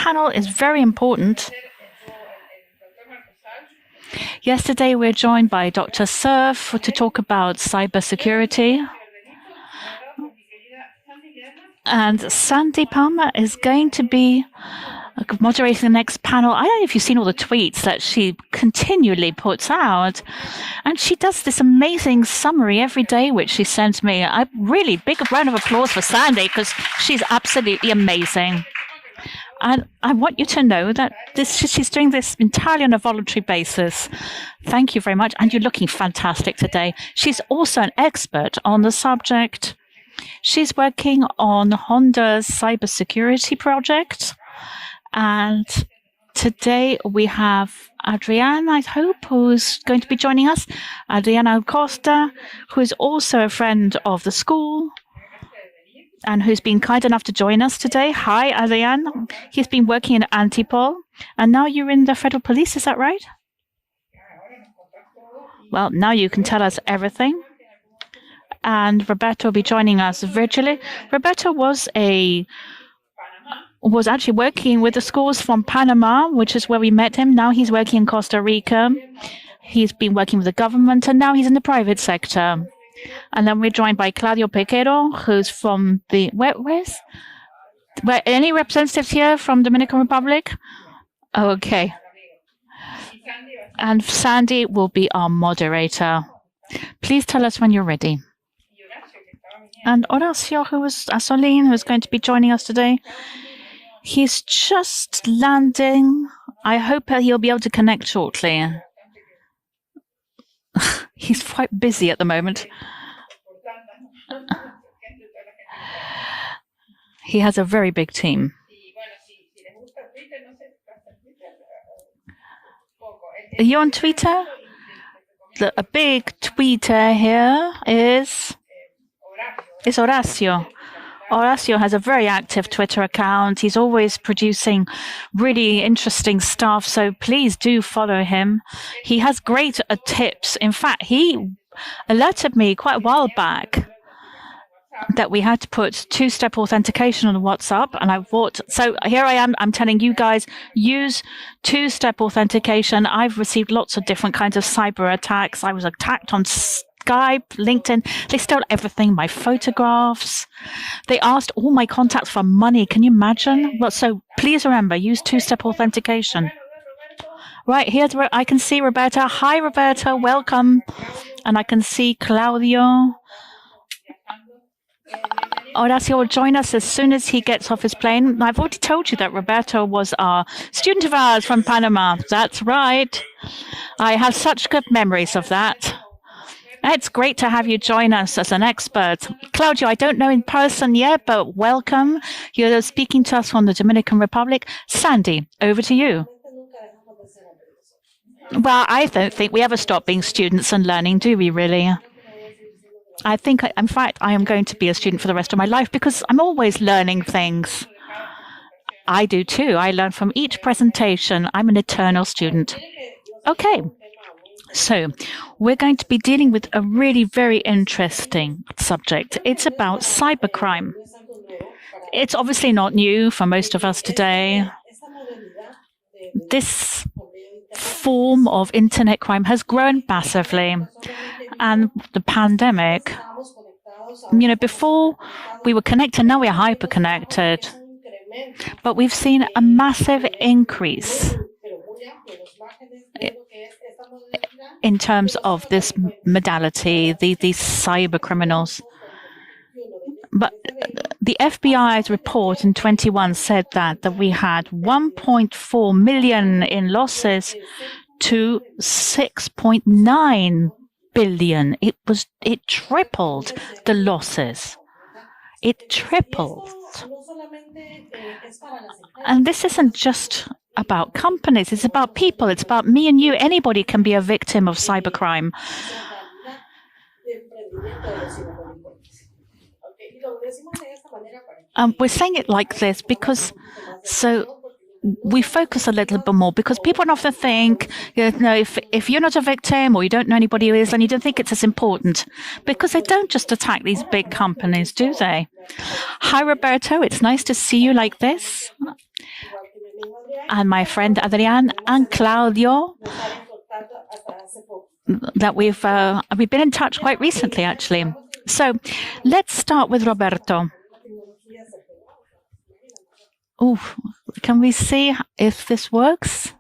panel is very important. Yesterday, we were joined by Dr. Surf to talk about cybersecurity. And Sandy Palmer is going to be moderating the next panel. I don't know if you've seen all the tweets that she continually puts out. And she does this amazing summary every day, which she sends me. A really big round of applause for Sandy, because she's absolutely amazing. And I want you to know that she's doing this entirely on a voluntary basis. Thank you very much. And you're looking fantastic today. She's also an expert on the subject. She's working on Honda's cybersecurity project. And today we have Adriana, I hope, who's going to be joining us. Adriana Costa, who is also a friend of the school and who's been kind enough to join us today. Hi, Adrian. He's been working in Antipol, and now you're in the Federal Police, is that right? Well, now you can tell us everything. And Roberto will be joining us virtually. Roberto was actually working with the schools from Panama, which is where we met him. Now he's working in Costa Rica. He's been working with the government, and now he's in the private sector. And then we're joined by Claudio Pequero, who's from the where any representatives here from Dominican Republic? Oh, okay. And Sandy will be our moderator. Please tell us when you're ready. And Horacio, Asolin, who's going to be joining us today. He's just landing. I hope he'll be able to connect shortly. He's quite busy at the moment. He has a very big team. Are you on Twitter? A big tweeter here is Horacio. Horacio has a very active Twitter account. He's always producing really interesting stuff, so please do follow him. He has great tips. In fact, he alerted me quite a while back that we had to put two-step authentication on WhatsApp, and I thought, so here I am, I'm telling you guys, use two-step authentication. I've received lots of different kinds of cyber attacks. I was attacked on Skype, LinkedIn. They stole everything, my photographs. They asked all my contacts for money. Can you imagine? Well, so please remember, use two-step authentication. Right, here's where I can see Roberta. Hi, Roberta, welcome. And I can see Claudio. Horacio will join us as soon as he gets off his plane. I've already told you that Roberto was a student of ours from Panama. That's right. I have such good memories of that. It's great to have you join us as an expert. Claudio, I don't know in person yet, but welcome. You're speaking to us from the Dominican Republic. Sandy, over to you. Well, I don't think we ever stop being students and learning, do we really? I think, in fact, I am going to be a student for the rest of my life because I'm always learning things. I do too. I learn from each presentation. I'm an eternal student. Okay. So we're going to be dealing with a really very interesting subject. It's about cybercrime. It's obviously not new for most of us today. This form of internet crime has grown massively. And the pandemic, before we were connected, now we're hyper-connected. But we've seen a massive increase in terms of this modality, these cyber criminals. But the FBI's report in 21 said that we had 1.4 million in losses to 6.9 billion. It tripled the losses. It tripled. And this isn't just about companies. It's about people. It's about me and you. Anybody can be a victim of cybercrime. We're saying it like this because we focus a little bit more because people often think, if you're not a victim or you don't know anybody who is, then you don't think it's as important because they don't just attack these big companies, do they? Hi, Roberto. It's nice to see you like this. and my friend Adrian and Claudio that we've been in touch quite recently, actually. So let's start with Roberto. Oh, can we see if this works?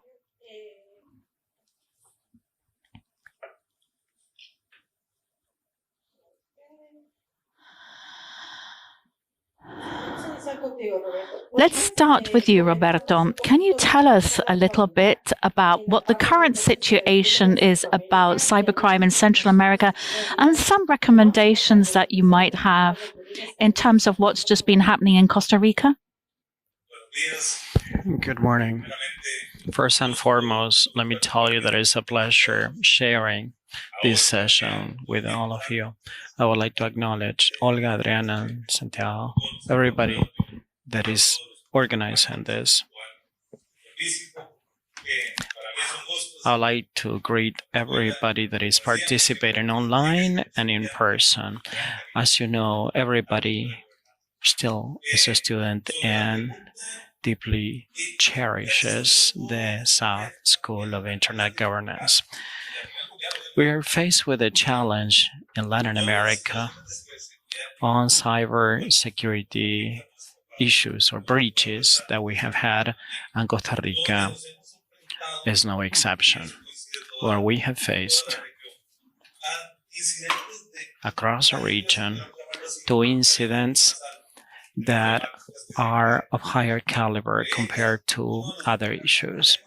Let's start with you, Roberto. Can you tell us a little bit about what the current situation is about cybercrime in Central America and some recommendations that you might have in terms of what's just been happening in Costa Rica? Good morning. First and foremost, let me tell you that it's a pleasure sharing this session with all of you. I would like to acknowledge Olga, Adriana, and Santiago, everybody that is organizing this. I would like to greet everybody that is participating online and in person. As you know, everybody still is a student and deeply cherishes the South School of Internet Governance. We are faced with a challenge in Latin America on cyber security issues or breaches that we have had, and Costa Rica is no exception, where we have faced across the region 2 incidents that are of higher caliber compared to other issues.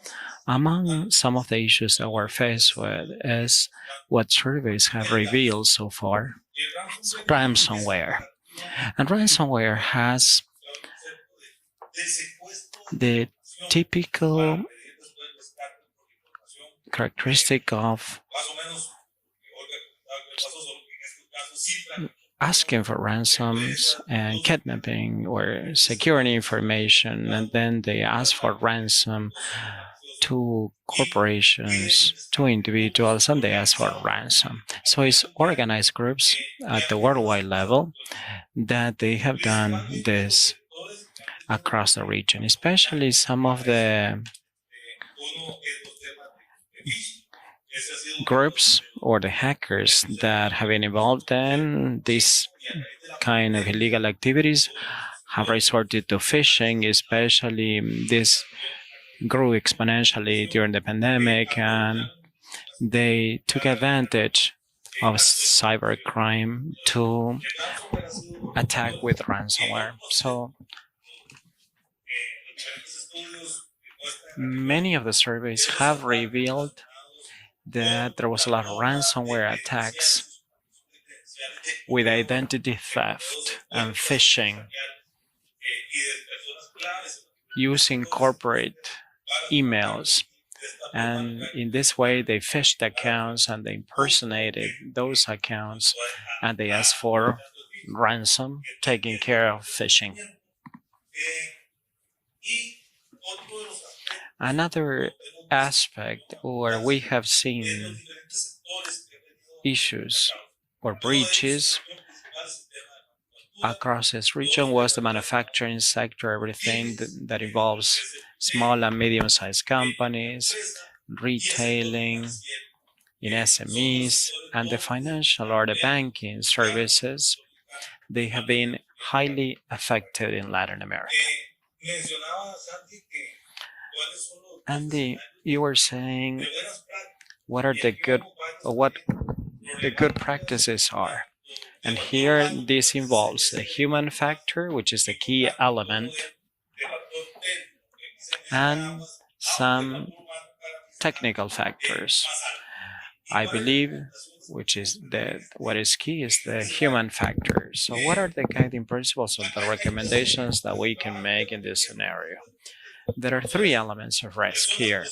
Among some of the issues that we're faced with is what surveys have revealed so far, ransomware. And ransomware has the typical characteristic of asking for ransoms and kidnapping or securing information, and then they ask for ransom to corporations, to individuals, and they ask for ransom. So it's organized groups at the worldwide level that they have done this across the region, especially some of the groups or the hackers that have been involved in this kind of illegal activities have resorted to phishing, especially this grew exponentially during the pandemic, and they took advantage of cybercrime to attack with ransomware. So many of the surveys have revealed that there was a lot of ransomware attacks with identity theft and phishing using corporate emails. And in this way, they phished accounts and they impersonated those accounts and they asked for ransom, taking care of phishing. Another aspect where we have seen issues or breaches across this region was the manufacturing sector, everything that involves small and medium-sized companies, retailing in SMEs, and the financial or the banking services. They have been highly affected in Latin America. Andy, you were saying what the good practices are. And here this involves the human factor, which is the key element, and some technical factors. I believe which is what is key is the human factor. So what are the guiding principles of the recommendations that we can make in this scenario? There are 3 elements of risk here: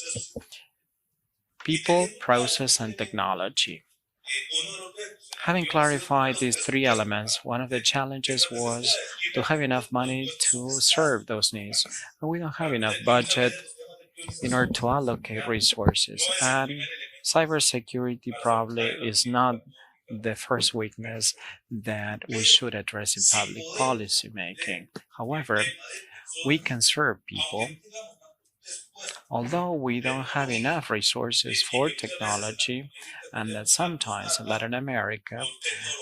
people, process, and technology. Having clarified these 3 elements, one of the challenges was to have enough money to serve those needs. And we don't have enough budget in order to allocate resources. And cybersecurity probably is not the first weakness that we should address in public policy making. However, we can serve people Although we don't have enough resources for technology, and that sometimes in Latin America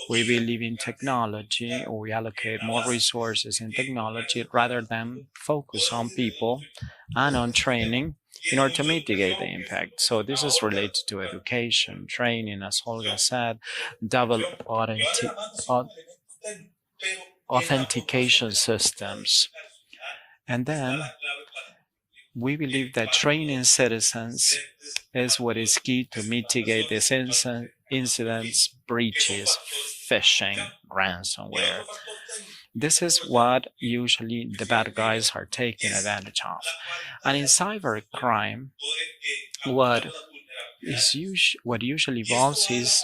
we believe in technology or we allocate more resources in technology rather than focus on people and on training in order to mitigate the impact. So this is related to education, training, as Olga said, double authentication systems. And then we believe that training citizens is what is key to mitigate these incidents, breaches, phishing, ransomware. This is what usually the bad guys are taking advantage of. And in cybercrime, what what usually involves is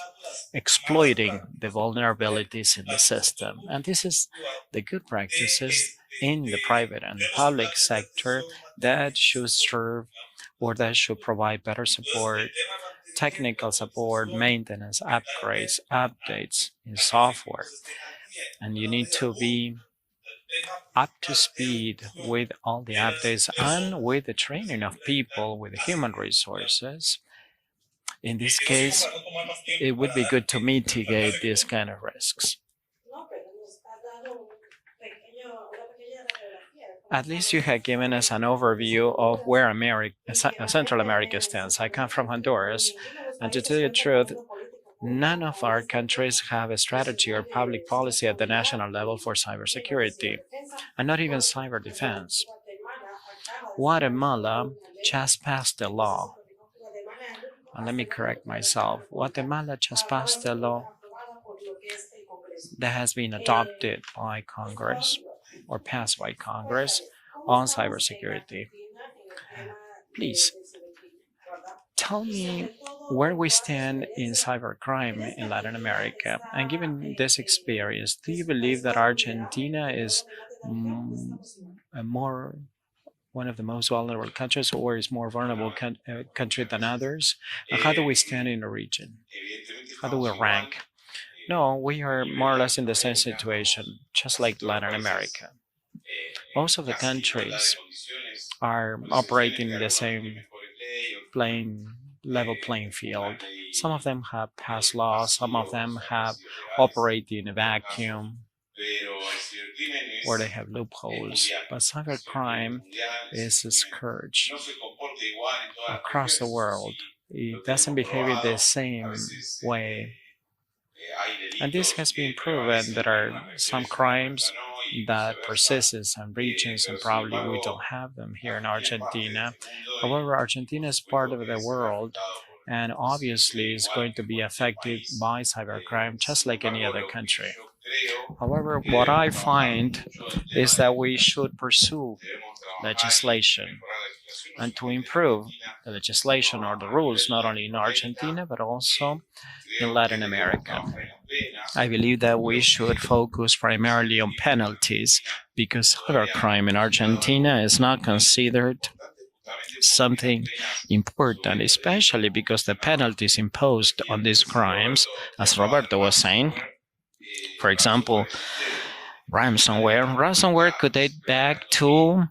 exploiting the vulnerabilities in the system. And this is the good practices in the private and public sector that should serve or that should provide better support, technical support, maintenance, upgrades, updates in software. And you need to be up to speed with all the updates and with the training of people with human resources. In this case, it would be good to mitigate these kind of risks. At least you have given us an overview of where Central America stands. I come from Honduras, and to tell you the truth, none of our countries have a strategy or public policy at the national level for cybersecurity, and not even cyber defense. Guatemala just passed a law, and let me correct myself. Guatemala just passed a law that has been adopted by Congress or passed by Congress on cybersecurity. Please tell me where we stand in cybercrime in Latin America. And given this experience, do you believe that Argentina is a more one of the most vulnerable countries, or is more vulnerable country than others? And how do we stand in the region? How do we rank? No, we are more or less in the same situation, just like Latin America. Most of the countries are operating in the same level playing field. Some of them have passed laws, some of them have operated in a vacuum, or they have loopholes. But cybercrime is a scourge across the world. It doesn't behave in the same way. And this has been proven. There are some crimes that persist in some regions, and probably we don't have them here in Argentina. However, Argentina is part of the world, and obviously is going to be affected by cybercrime just like any other country. However, what I find is that we should pursue legislation and to improve the legislation or the rules, not only in Argentina, but also in Latin America. I believe that we should focus primarily on penalties because cybercrime in Argentina is not considered something important, especially because the penalties imposed on these crimes, as Roberto was saying, for example, ransomware could date back to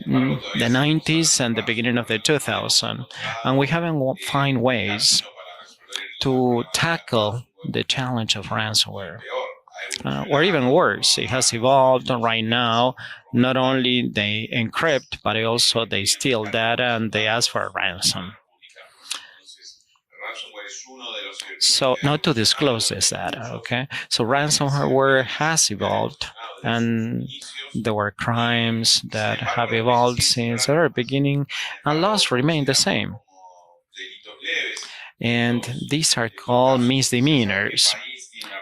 the 90s and the beginning of the 2000s, and we haven't found ways to tackle the challenge of ransomware. Or even worse, it has evolved right now. Not only they encrypt, but also they steal data and they ask for a ransom. So not to disclose this data, okay? So ransomware has evolved, and there were crimes that have evolved since the very beginning, and laws remain the same. And these are called misdemeanors.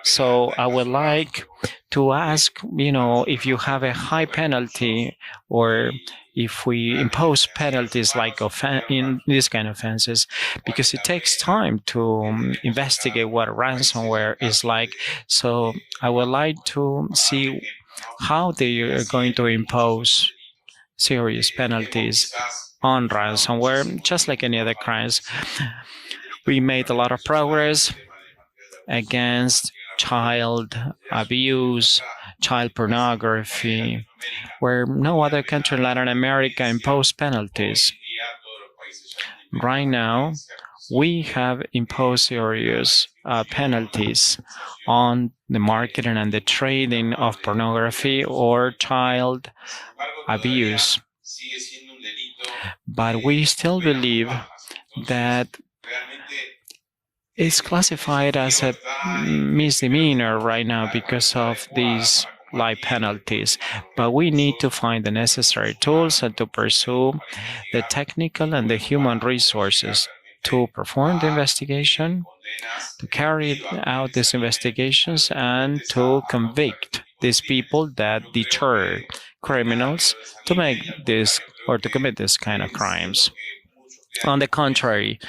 So I would like to ask, if you have a high penalty, or if we impose penalties like in these kind of offenses, because it takes time to investigate what ransomware is like. So I would like to see how they are going to impose serious penalties on ransomware, just like any other crimes. We made a lot of progress against child abuse, child pornography, where no other country in Latin America imposed penalties. Right now, we have imposed serious penalties on the marketing and the trading of pornography or child abuse, but we still believe that it's classified as a misdemeanor right now because of these life penalties. But we need to find the necessary tools and to pursue the technical and the human resources to perform the investigation, to carry out these investigations, and to convict these people that deter criminals to make this or to commit this kind of crimes. On the contrary,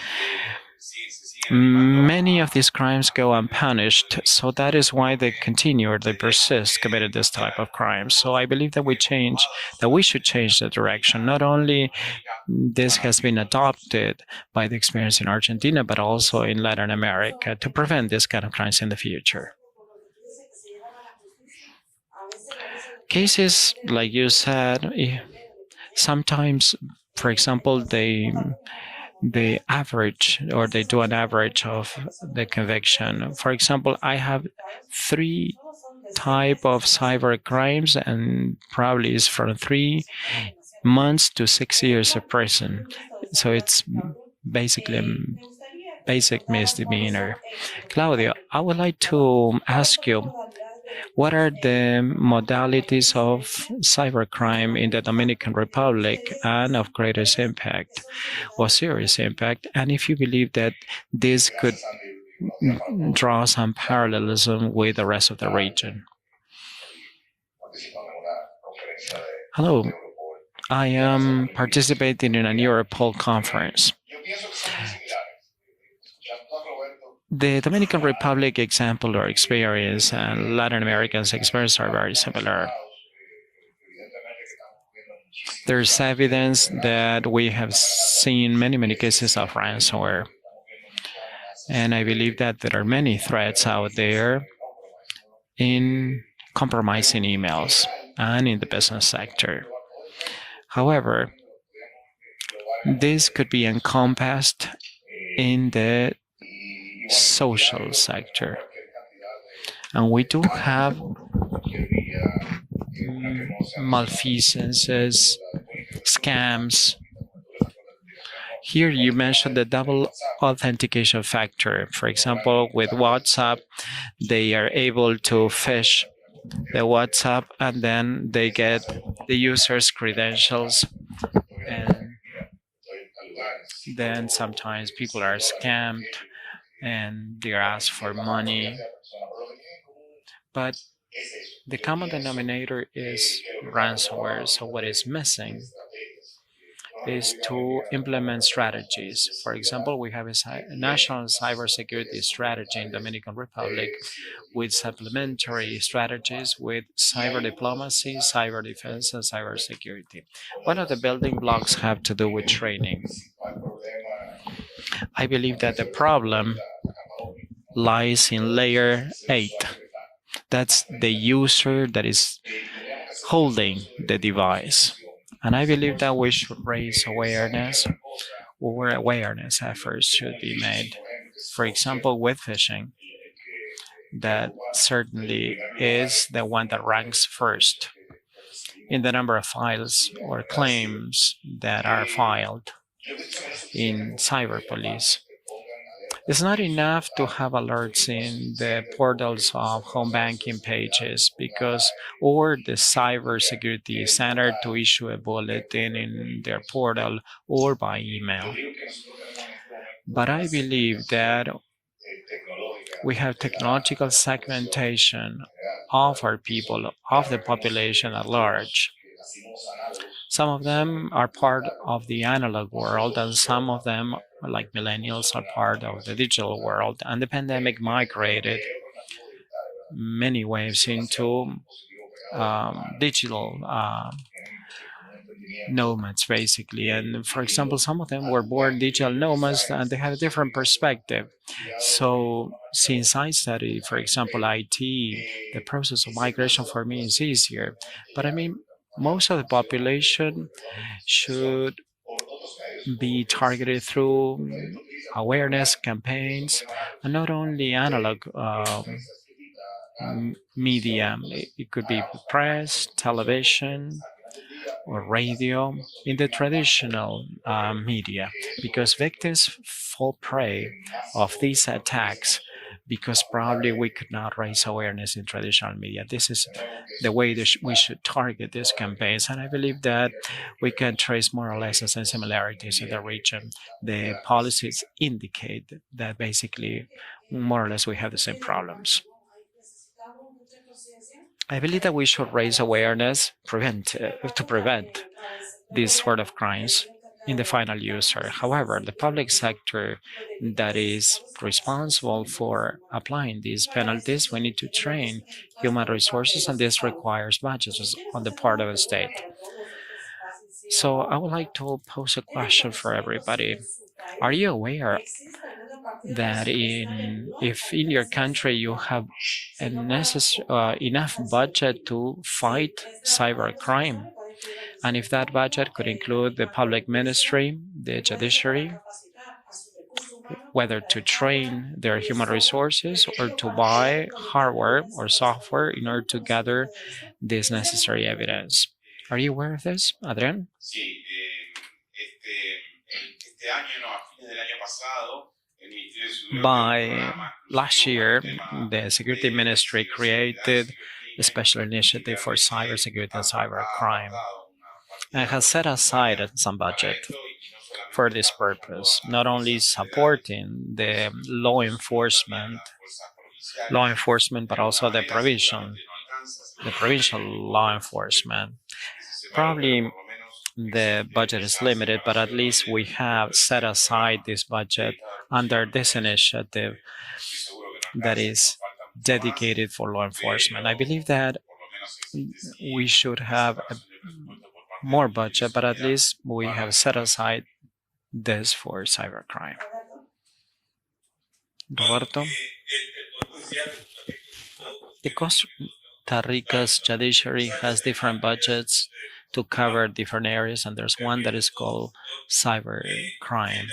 many of these crimes go unpunished, so that is why they continue or they persist committing this type of crimes. So I believe that we should change the direction. Not only this has been adopted by the experience in Argentina, but also in Latin America to prevent this kind of crimes in the future. Cases, like you said, sometimes, for example, they average or they do an average of the conviction. For example, I have three type of cyber crimes and probably is from 3 months to 6 years of prison. So it's basically a basic misdemeanor. Claudio, I would like to ask you, what are the modalities of cybercrime in the Dominican Republic and of greatest impact or serious impact? And if you believe that this could draw some parallelism with the rest of the region. Hello, I am participating in an Europol conference. The Dominican Republic example or experience and Latin America's experience are very similar. There's evidence that we have seen many cases of ransomware. And I believe that there are many threats out there in compromising emails and in the business sector. However, this could be encompassed in the social sector. And we do have malfeasances, scams. Here you mentioned the double authentication factor. For example, with WhatsApp, they are able to phish the WhatsApp and then they get the user's credentials, and then sometimes people are scammed and they're asked for money. But the common denominator is ransomware. So what is missing is to implement strategies. For example, we have a national cybersecurity strategy in Dominican Republic with supplementary strategies with cyber diplomacy, cyber defense, and cybersecurity. One of the building blocks have to do with training. I believe that the problem lies in layer 8. That's the user that is holding the device. And I believe that we should raise awareness, or awareness efforts should be made. For example, with phishing, that certainly is the one that ranks first in the number of files or claims that are filed in cyber police. It's not enough to have alerts in the portals of home banking pages or the cybersecurity center to issue a bulletin in their portal or by email. But I believe that we have technological segmentation of our people, of the population at large. Some of them are part of the analog world, and some of them, like millennials, are part of the digital world. And the pandemic migrated many waves into digital nomads, basically. And for example, some of them were born digital nomads and they have a different perspective. So since I study, for example, IT, the process of migration for me is easier. But I mean, most of the population should be targeted through awareness campaigns, and not only analog media. It could be press, television, or radio in the traditional media, because victims fall prey of these attacks because probably we could not raise awareness in traditional media. This is the way that we should target these campaigns, and I believe that we can trace more or less the same similarities in the region. The policies indicate that basically more or less we have the same problems. I believe that we should raise awareness to prevent these sort of crimes in the final user. However, the public sector that is responsible for applying these penalties, we need to train human resources, and this requires budgets on the part of the state. So I would like to pose a question for everybody. Are you aware that if in your country you have enough budget to fight cybercrime, and if that budget could include the public ministry, the judiciary, whether to train their human resources or to buy hardware or software in order to gather this necessary evidence. Are you aware of this, Adrian? By last year, the Security Ministry created a special initiative for cybersecurity and cybercrime and has set aside some budget for this purpose, not only supporting the law enforcement, but also the provincial law enforcement. Probably the budget is limited, but at least we have set aside this budget under this initiative that is dedicated for law enforcement. I believe that we should have more budget, but at least we have set aside this for cybercrime. Roberto? The Costa Rica's judiciary has different budgets to cover different areas, and there's one that is called cybercrime.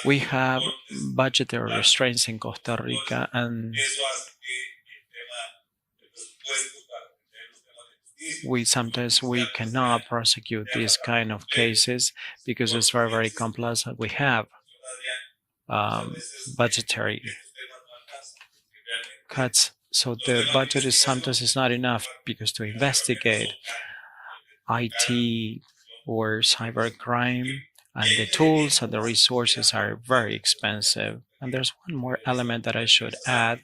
We have budgetary restraints in Costa Rica, and sometimes we cannot prosecute these kind of cases because it's very, very complex. We have budgetary cuts, so the budget is sometimes not enough because to investigate IT or cybercrime, and the tools and the resources are very expensive. And there's one more element that I should add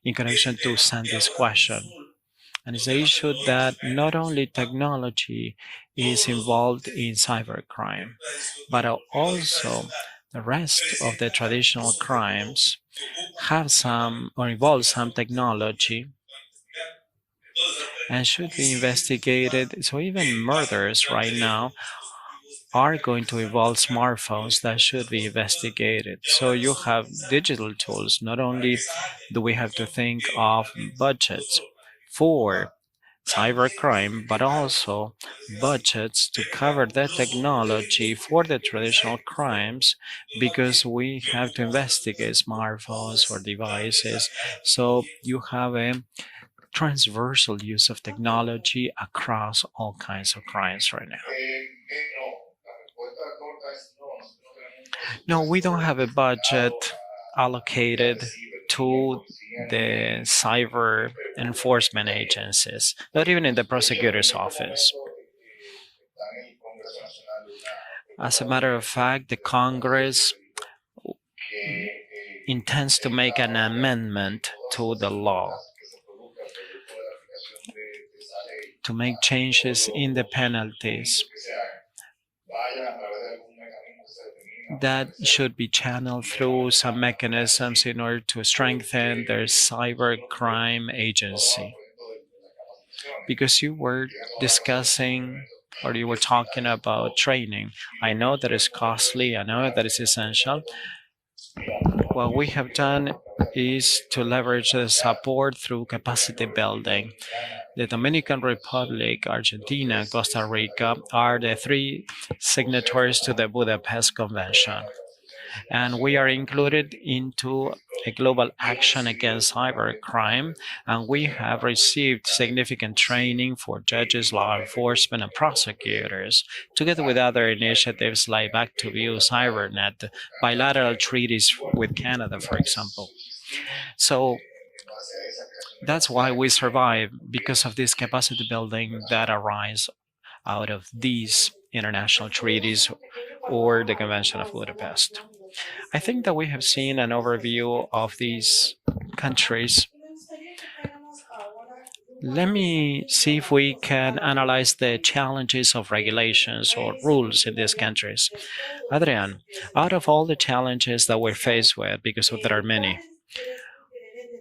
in connection to Sandy's question, and it's the issue that not only technology is involved in cybercrime, but also the rest of the traditional crimes have some or involve some technology and should be investigated. So even murders right now are going to involve smartphones that should be investigated. So you have digital tools. Not only do we have to think of budgets for cybercrime, but also budgets to cover the technology for the traditional crimes, because we have to investigate smartphones or devices. So you have a transversal use of technology across all kinds of crimes right now. No, we don't have a budget allocated to the cyber enforcement agencies, not even in the prosecutor's office. As a matter of fact, the Congress intends to make an amendment to the law to make changes in the penalties that should be channeled through some mechanisms in order to strengthen their cybercrime agency. Because you were discussing or you were talking about training, I know that it's costly, I know that it's essential, What we have done is to leverage the support through capacity building. The Dominican Republic, Argentina, Costa Rica are the three signatories to the Budapest Convention, and we are included into a global action against cybercrime, and we have received significant training for judges, law enforcement, and prosecutors, together with other initiatives like Back to View, CyberNet, bilateral treaties with Canada, for example. So that's why we survive, because of this capacity building that arise out of these international treaties or the Convention of Budapest. I think that we have seen an overview of these countries. Let me see if we can analyze the challenges of regulations or rules in these countries. Adrian, out of all the challenges that we're faced with, because there are many,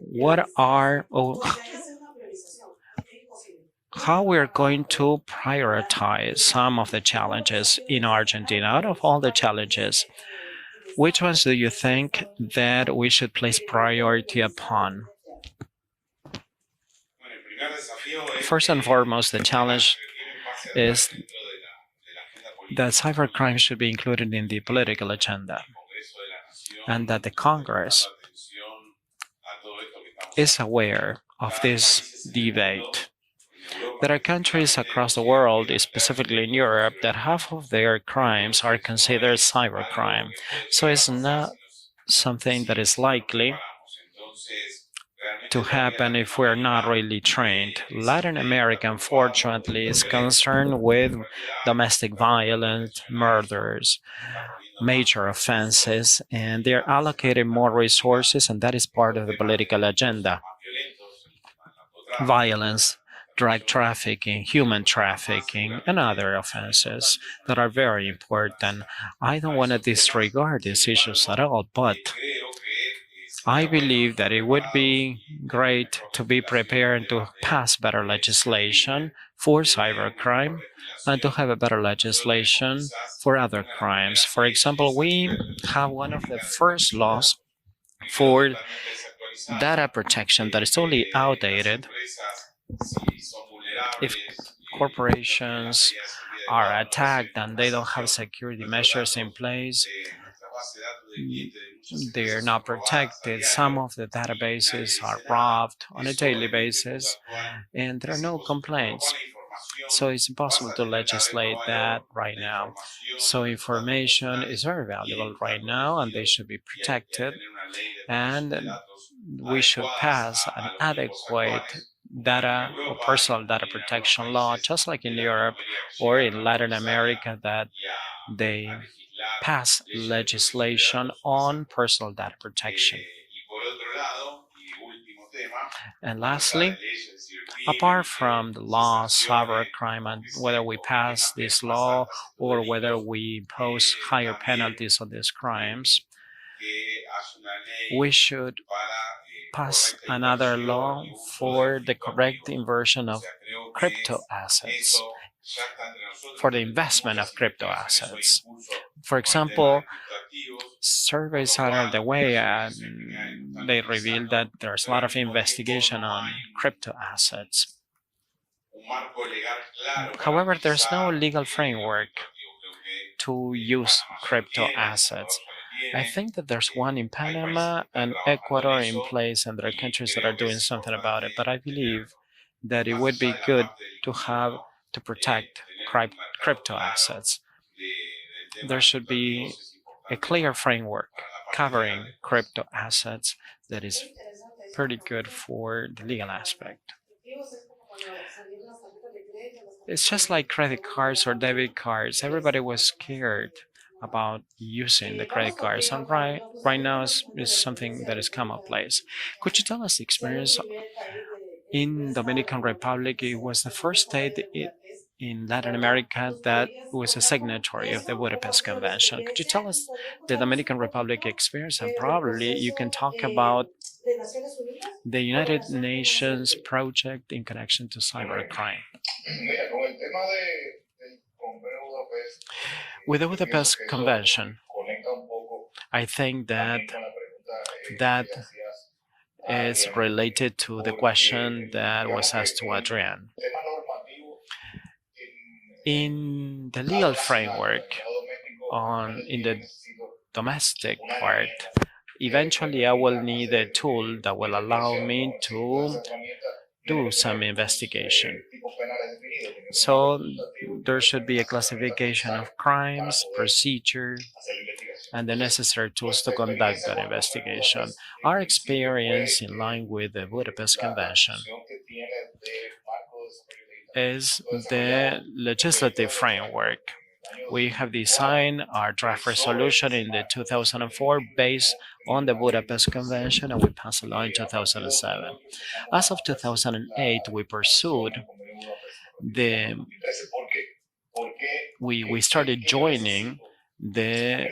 what are, how we're going to prioritize some of the challenges in Argentina? Out of all the challenges, which ones do you think that we should place priority upon? First and foremost, the challenge is that cybercrime should be included in the political agenda, and that the Congress is aware of this debate. There are countries across the world, specifically in Europe, that half of their crimes are considered cybercrime. So it's not something that is likely to happen if we're not really trained. Latin America, unfortunately, is concerned with domestic violence, murders, major offenses, and they're allocated more resources, and that is part of the political agenda. Violence, drug trafficking, human trafficking, and other offenses that are very important. I don't want to disregard these issues at all, but I believe that it would be great to be prepared to pass better legislation for cybercrime and to have a better legislation for other crimes. For example, we have one of the first laws for data protection that is totally outdated. If corporations are attacked and they don't have security measures in place, they're not protected. Some of the databases are robbed on a daily basis, and there are no complaints. So it's impossible to legislate that right now. So information is very valuable right now, and they should be protected. And we should pass an adequate data or personal data protection law, just like in Europe or in Latin America, that they pass legislation on personal data protection. And lastly, apart from the law, cybercrime, and whether we pass this law or whether we impose higher penalties on these crimes, we should pass another law for the correct inversion of crypto assets, for the investment of crypto assets. For example, surveys are on the way, and they reveal that there's a lot of investigation on crypto assets. However, there's no legal framework to use crypto assets. I think that there's one in Panama and Ecuador in place, and there are countries that are doing something about it. But I believe that it would be good to have to protect crypto assets. There should be a clear framework covering crypto assets that is pretty good for the legal aspect. It's just like credit cards or debit cards. Everybody was scared about using the credit cards, and right now is something that is commonplace. Could you tell us the experience in Dominican Republic? It was the first state in Latin America that was a signatory of the Budapest Convention. Could you tell us the Dominican Republic experience? And probably you can talk about the United Nations project in connection to cybercrime. With the Budapest Convention, I think that that is related to the question that was asked to Adrian. In the legal framework on in the domestic part, eventually I will need a tool that will allow me to do some investigation. So there should be a classification of crimes, procedure, and the necessary tools to conduct that investigation. Our experience, in line with the Budapest Convention, is the legislative framework. We have designed our draft resolution in the 2004 based on the Budapest Convention, and we passed a law in 2007. As of 2008, we pursued the we started joining the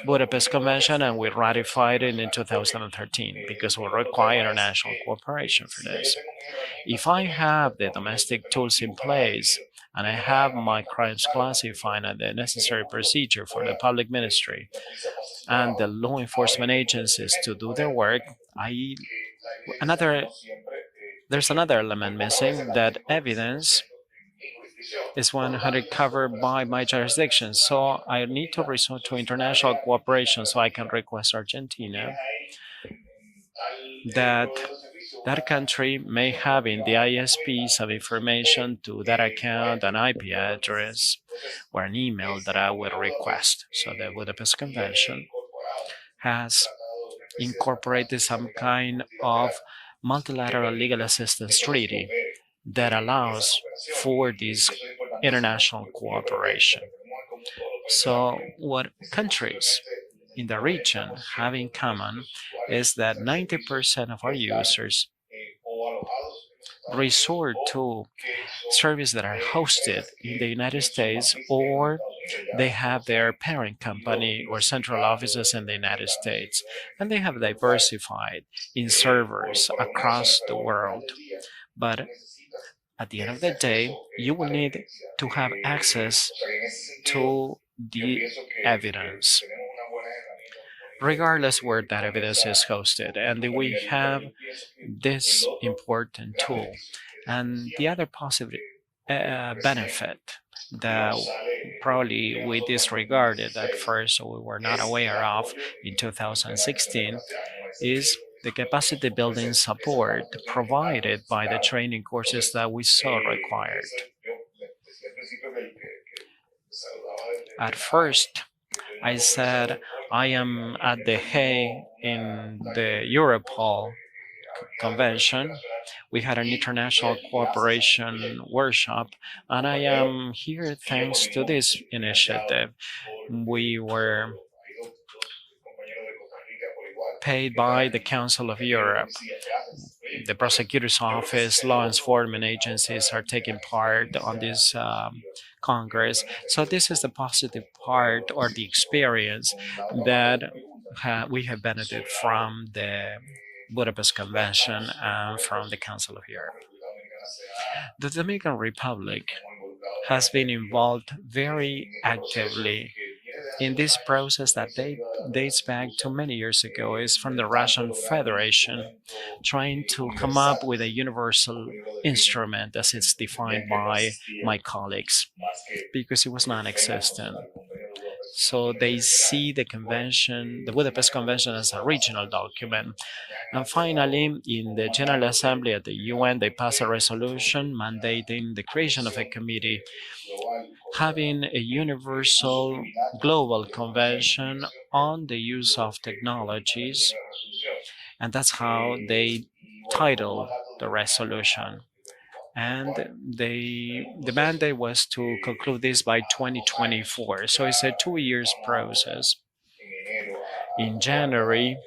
Budapest Convention, and we ratified it in 2013 because we require international cooperation for this. If I have the domestic tools in place and I have my crimes classified and the necessary procedure for the public ministry and the law enforcement agencies to do their work, another there's another element missing, that evidence is 100 covered by my jurisdiction. So I need to resort to international cooperation so I can request Argentina that that country may have in the ISP some information to that account, an IP address, or an email that I will request. So the Budapest Convention has incorporated some kind of multilateral legal assistance treaty that allows for this international cooperation. So, what countries in the region have in common is that 90% of our users resort to services that are hosted in the United States, or they have their parent company or central offices in the United States, and they have diversified in servers across the world. But at the end of the day, you will need to have access to the evidence, regardless where that evidence is hosted. And we have this important tool. And the other positive benefit that probably we disregarded at first, or we were not aware of in 2016, is the capacity building support provided by the training courses that we saw required. At first, I said I am at The Hague in the Europol convention. We had an international cooperation workshop, and I am here thanks to this initiative. We were paid by the Council of Europe. The prosecutor's office, law enforcement agencies are taking part on this Congress. So this is the positive part or the experience that we have benefited from the Budapest Convention and from the Council of Europe. The Dominican Republic has been involved very actively in this process that dates back to many years ago. Is from the Russian Federation trying to come up with a universal instrument as it's defined by my colleagues, because it was non-existent. So they see the convention, the Budapest Convention, as a regional document. And finally, in the General Assembly at the UN, they passed a resolution mandating the creation of a committee having a universal global convention on the use of technologies. And that's how they titled the resolution. And the mandate was to conclude this by 2024. So it's a 2 years process. In January,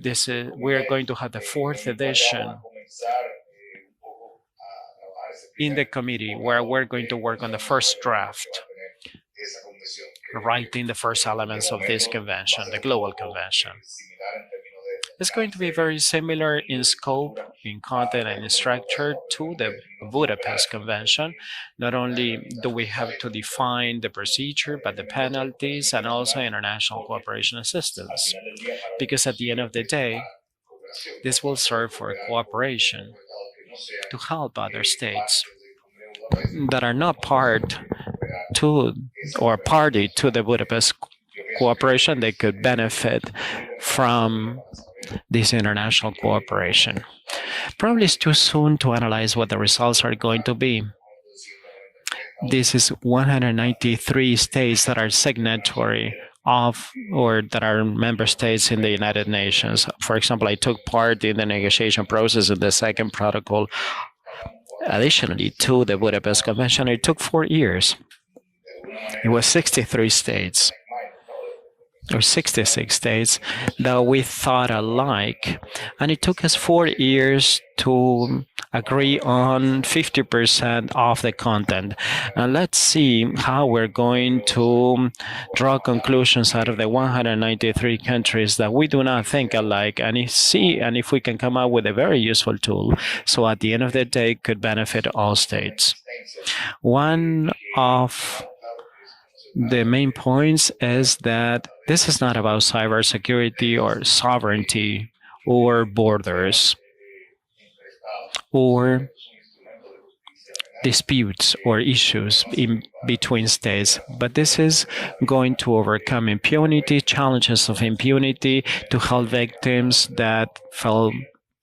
we're going to have the fourth edition in the committee, where we're going to work on the first draft, writing the first elements of this convention, the global convention. It's going to be very similar in scope in content and structure to the Budapest Convention. Not only do we have to define the procedure, but the penalties and also international cooperation assistance. Because at the end of the day, this will serve for cooperation to help other states that are not part to or party to the Budapest cooperation. They could benefit from this international cooperation. Probably it's too soon to analyze what the results are going to be. This is 193 states that are signatory of or that are member states in the United Nations. For example, I took part in the negotiation process in the second protocol. Additionally to the Budapest Convention, it took 4 years. It was 63 states or 66 states that we thought alike, and it took us 4 years to agree on 50% of the content. And let's see how we're going to draw conclusions out of the 193 countries that we do not think alike, and if we can come up with a very useful tool, so at the end of the day could benefit all states. One of the main points is that this is not about cybersecurity or sovereignty or borders or disputes or issues in between states, but this is going to overcome impunity, challenges of impunity, to help victims that fell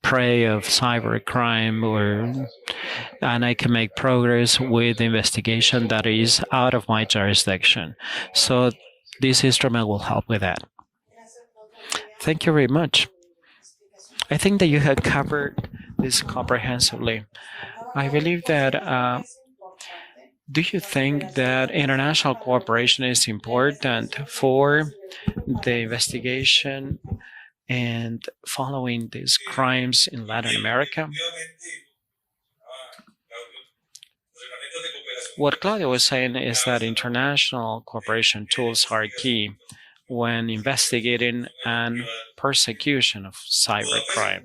prey of cybercrime, and I can make progress with the investigation that is out of my jurisdiction. So this instrument will help with that. Thank you very much. I think that you had covered this comprehensively. I believe that do you think that international cooperation is important for the investigation and following these crimes in Latin America? What Claudia was saying is that international cooperation tools are key when investigating and persecution of cybercrime.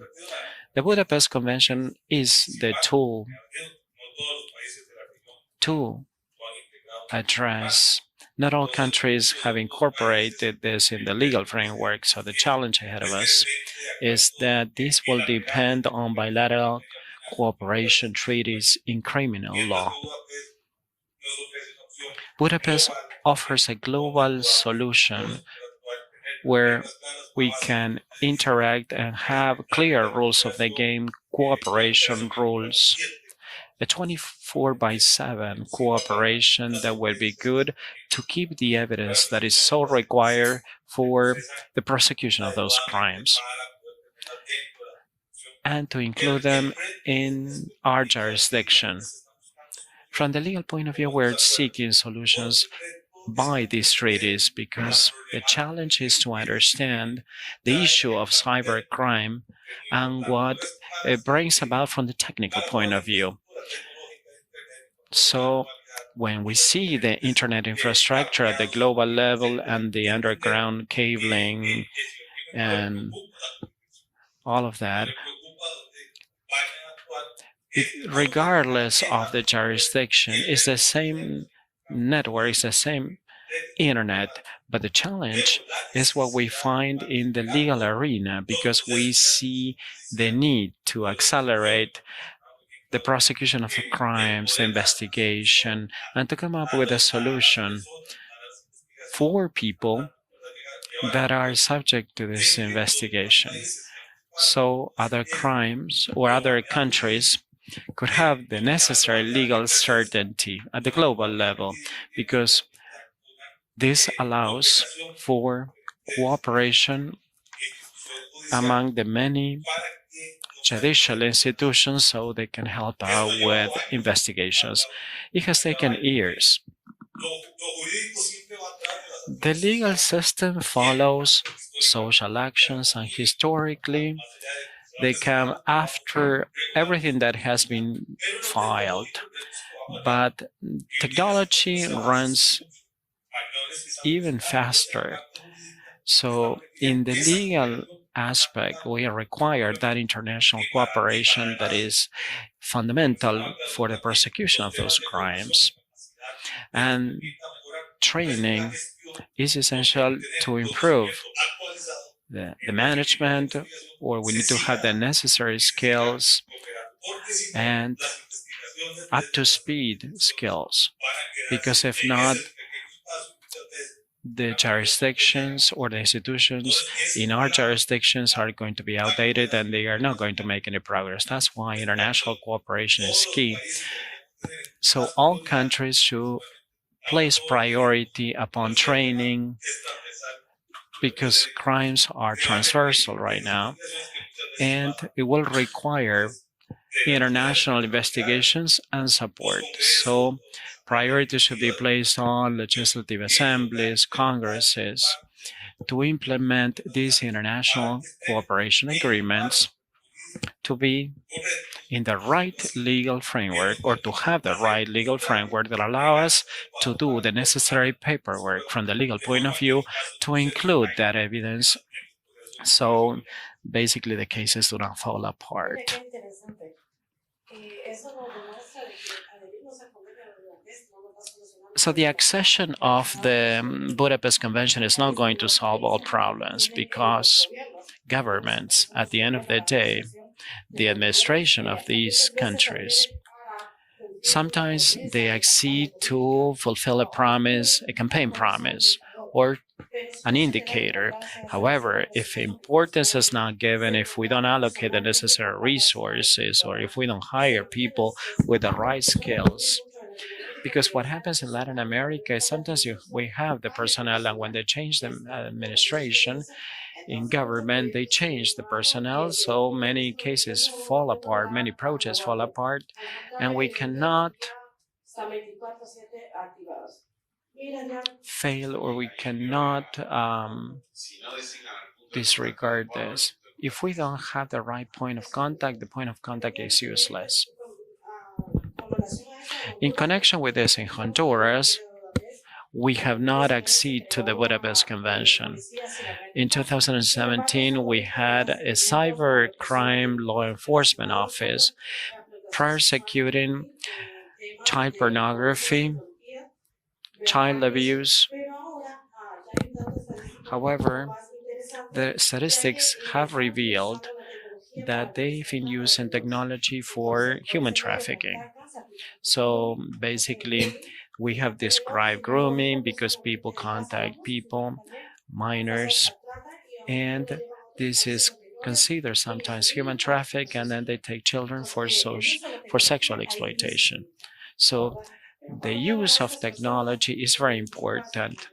The Budapest Convention is the tool to address. Not all countries have incorporated this in the legal framework, so the challenge ahead of us is that this will depend on bilateral cooperation treaties in criminal law. Budapest offers a global solution where we can interact and have clear rules of the game, cooperation rules, a 24/7 cooperation that will be good to keep the evidence that is so required for the prosecution of those crimes and to include them in our jurisdiction. From the legal point of view, we're seeking solutions by these treaties because the challenge is to understand the issue of cybercrime and what it brings about from the technical point of view. So when we see the internet infrastructure at the global level and the underground cabling and all of that, regardless of the jurisdiction, it's the same network, it's the same internet, but the challenge is what we find in the legal arena because we see the need to accelerate the prosecution of the crimes, the investigation, and to come up with a solution for people that are subject to this investigation. So other crimes or other countries could have the necessary legal certainty at the global level because this allows for cooperation among the many judicial institutions so they can help out with investigations. It has taken years. The legal system follows social actions, and historically they come after everything that has been filed. But technology runs even faster. So in the legal aspect, we require that international cooperation that is fundamental for the prosecution of those crimes. And training is essential to improve the management, or we need to have the necessary skills and up to speed skills. Because if not, the jurisdictions or the institutions in our jurisdictions are going to be outdated and they are not going to make any progress. That's why international cooperation is key. So all countries should place priority upon training because crimes are transversal right now and it will require international investigations and support. So priority should be placed on legislative assemblies, congresses to implement these international cooperation agreements to be in the right legal framework or to have the right legal framework that allow us to do the necessary paperwork from the legal point of view to include that evidence so basically the cases do not fall apart. So the accession of the Budapest Convention is not going to solve all problems because governments, at the end of the day, the administration of these countries, sometimes they accede to fulfill a promise, a campaign promise, or an indicator. However, if importance is not given, if we don't allocate the necessary resources, or if we don't hire people with the right skills, because what happens in Latin America is sometimes we have the personnel, and when they change the administration in government, they change the personnel. So many cases fall apart, many projects fall apart, and we cannot fail or we cannot disregard this. If we don't have the right point of contact, the point of contact is useless. In connection with this, in Honduras, we have not acceded to the Budapest Convention. In 2017, we had a cybercrime law enforcement office prosecuting child pornography, child abuse. However, the statistics have revealed that they've been using technology for human trafficking. So basically, we have described grooming because people contact people, minors, and this is considered sometimes human traffic, and then they take children for sexual exploitation. So the use of technology is very important.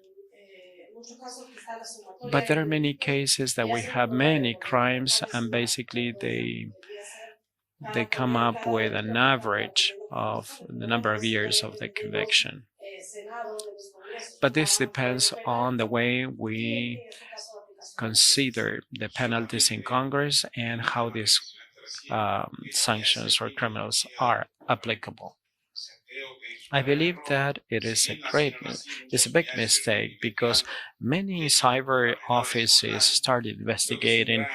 But there are many cases that we have many crimes and basically they come up with an average of the number of years of the conviction. But this depends on the way we consider the penalties in Congress and how these sanctions for criminals are applicable. I believe that it's a big mistake because many cyber offices started investigating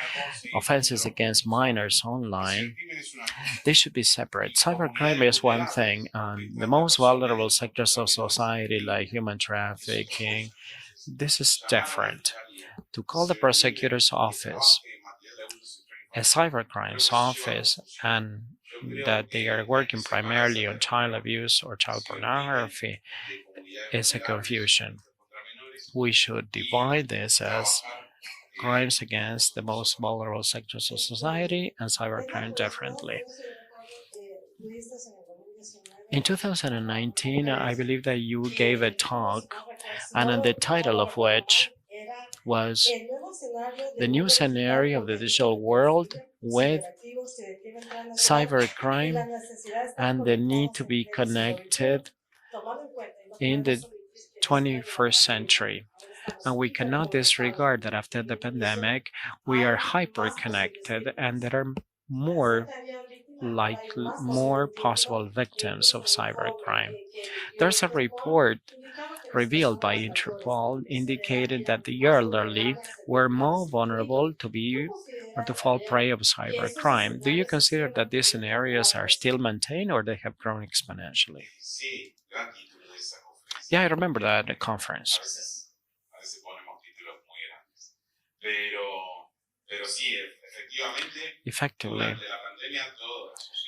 offenses against minors online. They should be separate. Cybercrime is one thing, and the most vulnerable sectors of society, like human trafficking, this is different. To call the prosecutor's office a cybercrimes office and that they are working primarily on child abuse or child pornography is a confusion. We should divide this as crimes against the most vulnerable sectors of society and cybercrime differently. In 2019, I believe that you gave a talk, and the title of which was The New Scenario of the Digital World with Cybercrime and the Need to be Connected in the 21st Century. And we cannot disregard that after the pandemic, we are hyper connected and there are more possible victims of cybercrime. There's a report revealed by Interpol indicated that the elderly were more vulnerable to be or to fall prey of cybercrime. Do you consider that these scenarios are still maintained or they have grown exponentially? Yeah, I remember that at conference. Effectively,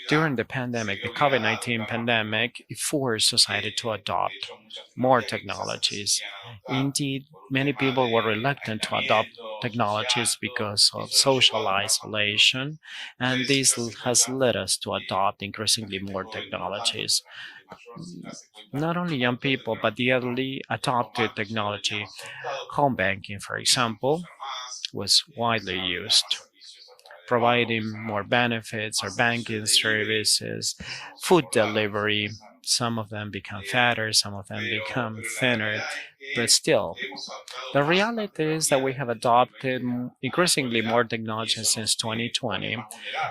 during the pandemic, the COVID-19 pandemic, it forced society to adopt more technologies. Indeed, many people were reluctant to adopt technologies because of social isolation, and this has led us to adopt increasingly more technologies. Not only young people, but the elderly adopted technology. Home banking, for example, was widely used, providing more benefits or banking services, food delivery. Some of them become fatter, some of them become thinner, but still, the reality is that we have adopted increasingly more technology since 2020,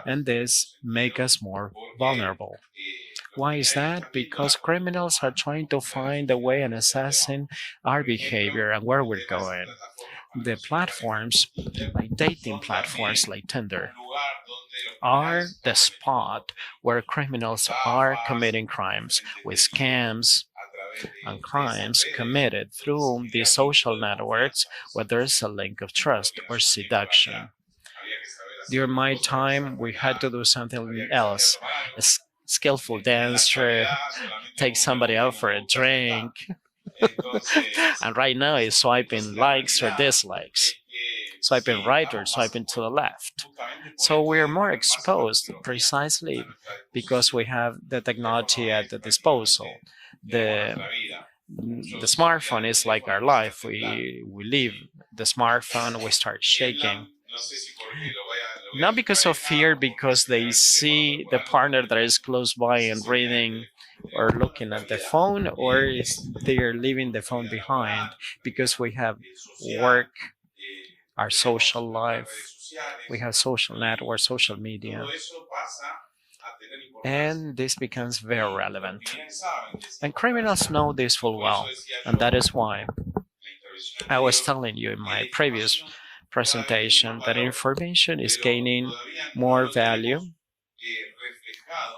and this makes us more vulnerable. Why is that? Because criminals are trying to find a way and assessing our behavior and where we're going. The platforms, like dating platforms like Tinder, are the spot where criminals are committing crimes with scams and crimes committed through these social networks where there's a link of trust or seduction. During my time, we had to do something else. A skillful dancer, take somebody out for a drink, and right now it's swiping likes or dislikes, swiping right or swiping to the left. So we're more exposed precisely because we have the technology at the disposal. The the smartphone is like our life. We leave the smartphone, we start shaking. Not because of fear, because they see the partner that is close by and reading or looking at the phone, or is they're leaving the phone behind because we have work, our social life, we have social networks, social media, and this becomes very relevant. And criminals know this full well, and that is why I was telling you in my previous presentation that information is gaining more value.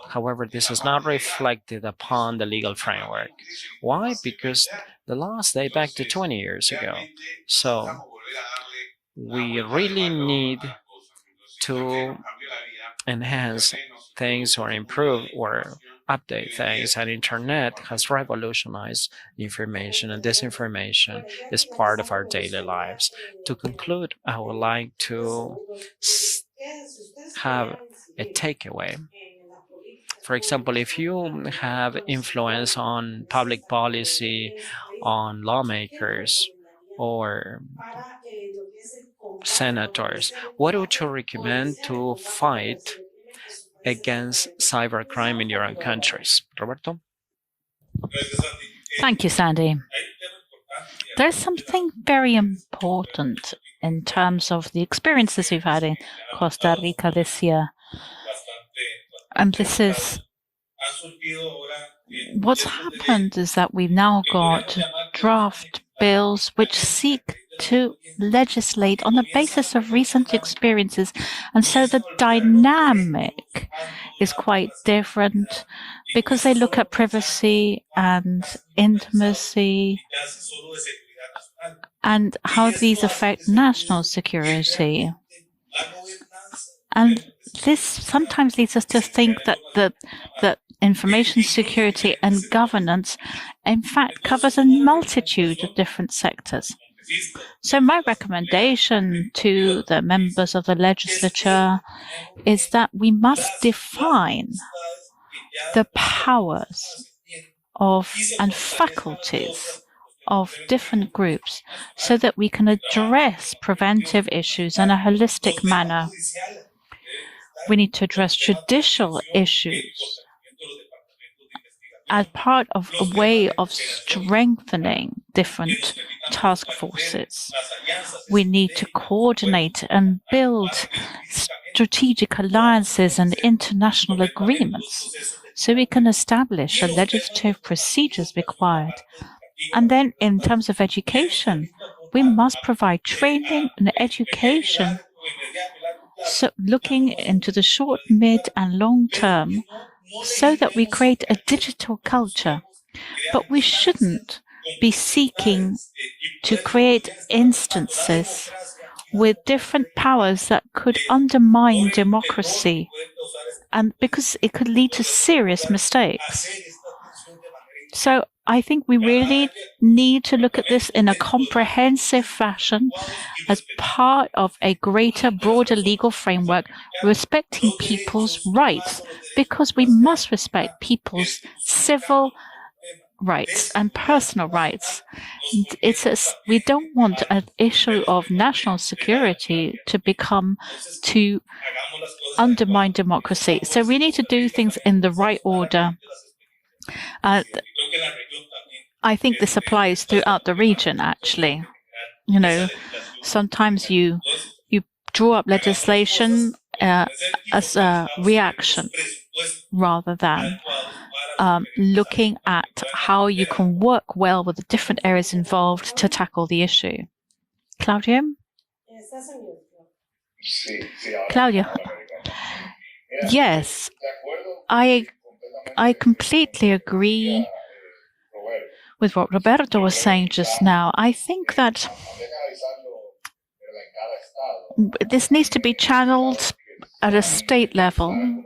However, this is not reflected upon the legal framework. Why? Because the laws date back to 20 years ago. So we really need to enhance things or improve or update things, and internet has revolutionized information, and this information is part of our daily lives. To conclude, I would like to have a takeaway. For example, if you have influence on public policy, on lawmakers, or senators, what would you recommend to fight against cybercrime in your own countries? Roberto? Thank you, Sandy. There's something very important in terms of the experiences we've had in Costa Rica this year. And this is what's happened is that we've now got draft bills which seek to legislate on the basis of recent experiences. And so the dynamic is quite different because they look at privacy and intimacy and how these affect national security. And this sometimes leads us to think that the information security and governance, in fact, covers a multitude of different sectors. So my recommendation to the members of the legislature is that we must define the powers of and faculties of different groups so that we can address preventive issues in a holistic manner. We need to address judicial issues as part of a way of strengthening different task forces. We need to coordinate and build strategic alliances and international agreements so we can establish the legislative procedures required And then in terms of education, we must provide training and education. So looking into the short, mid, and long term so that we create a digital culture. But we shouldn't be seeking to create instances with different powers that could undermine democracy, and because it could lead to serious mistakes. So I think we really need to look at this in a comprehensive fashion as part of a greater, broader legal framework, respecting people's rights, because we must respect people's civil rights and personal rights. We don't want an issue of national security to undermine democracy. So we need to do things in the right order. I think this applies throughout the region, actually. Sometimes you draw up legislation as a reaction rather than looking at how you can work well with the different areas involved to tackle the issue. Claudio? Claudio? Yes, I completely agree with what Roberto was saying just now. I think that this needs to be channeled at a state level.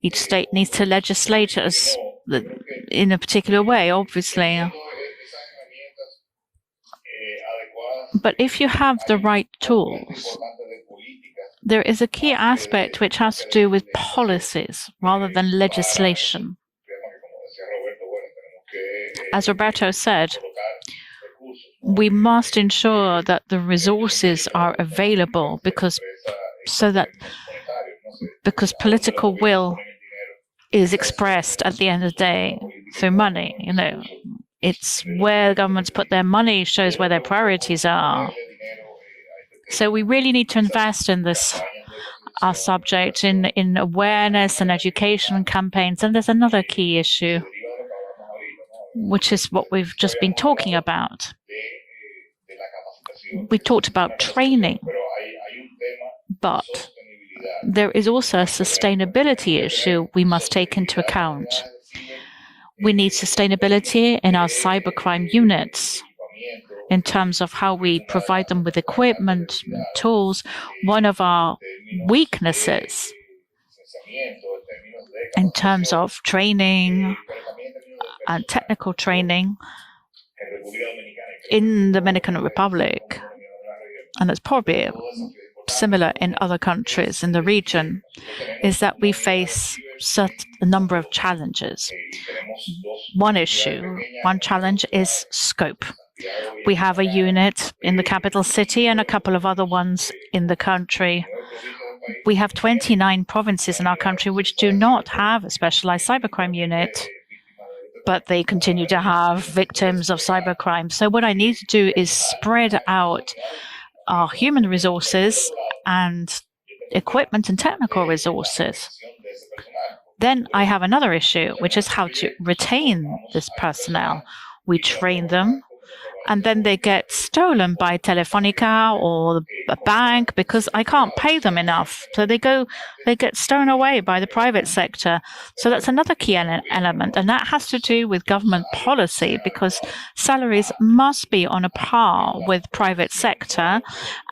Each state needs to legislate in a particular way, obviously. But if you have the right tools, there is a key aspect which has to do with policies rather than legislation. As Roberto said, we must ensure that the resources are available because political will is expressed at the end of the day through money. It's where governments put their money shows where their priorities are. So we really need to invest in this subject, in awareness and education campaigns. And there's another key issue, which is what we've just been talking about. We talked about training, but there is also a sustainability issue we must take into account. We need sustainability in our cybercrime units in terms of how we provide them with equipment, tools. One of our weaknesses in terms of training and technical training in the Dominican Republic, and it's probably similar in other countries in the region, is that we face a number of challenges. One challenge is scope. We have a unit in the capital city and a couple of other ones in the country. We have 29 provinces in our country which do not have a specialized cybercrime unit, but they continue to have victims of cybercrime. So what I need to do is spread out our human resources and equipment and technical resources. Then I have another issue, which is how to retain this personnel. We train them, and then they get stolen by Telefonica or a bank because I can't pay them enough. So they get stolen away by the private sector. So that's another key element, and that has to do with government policy, because salaries must be on a par with private sector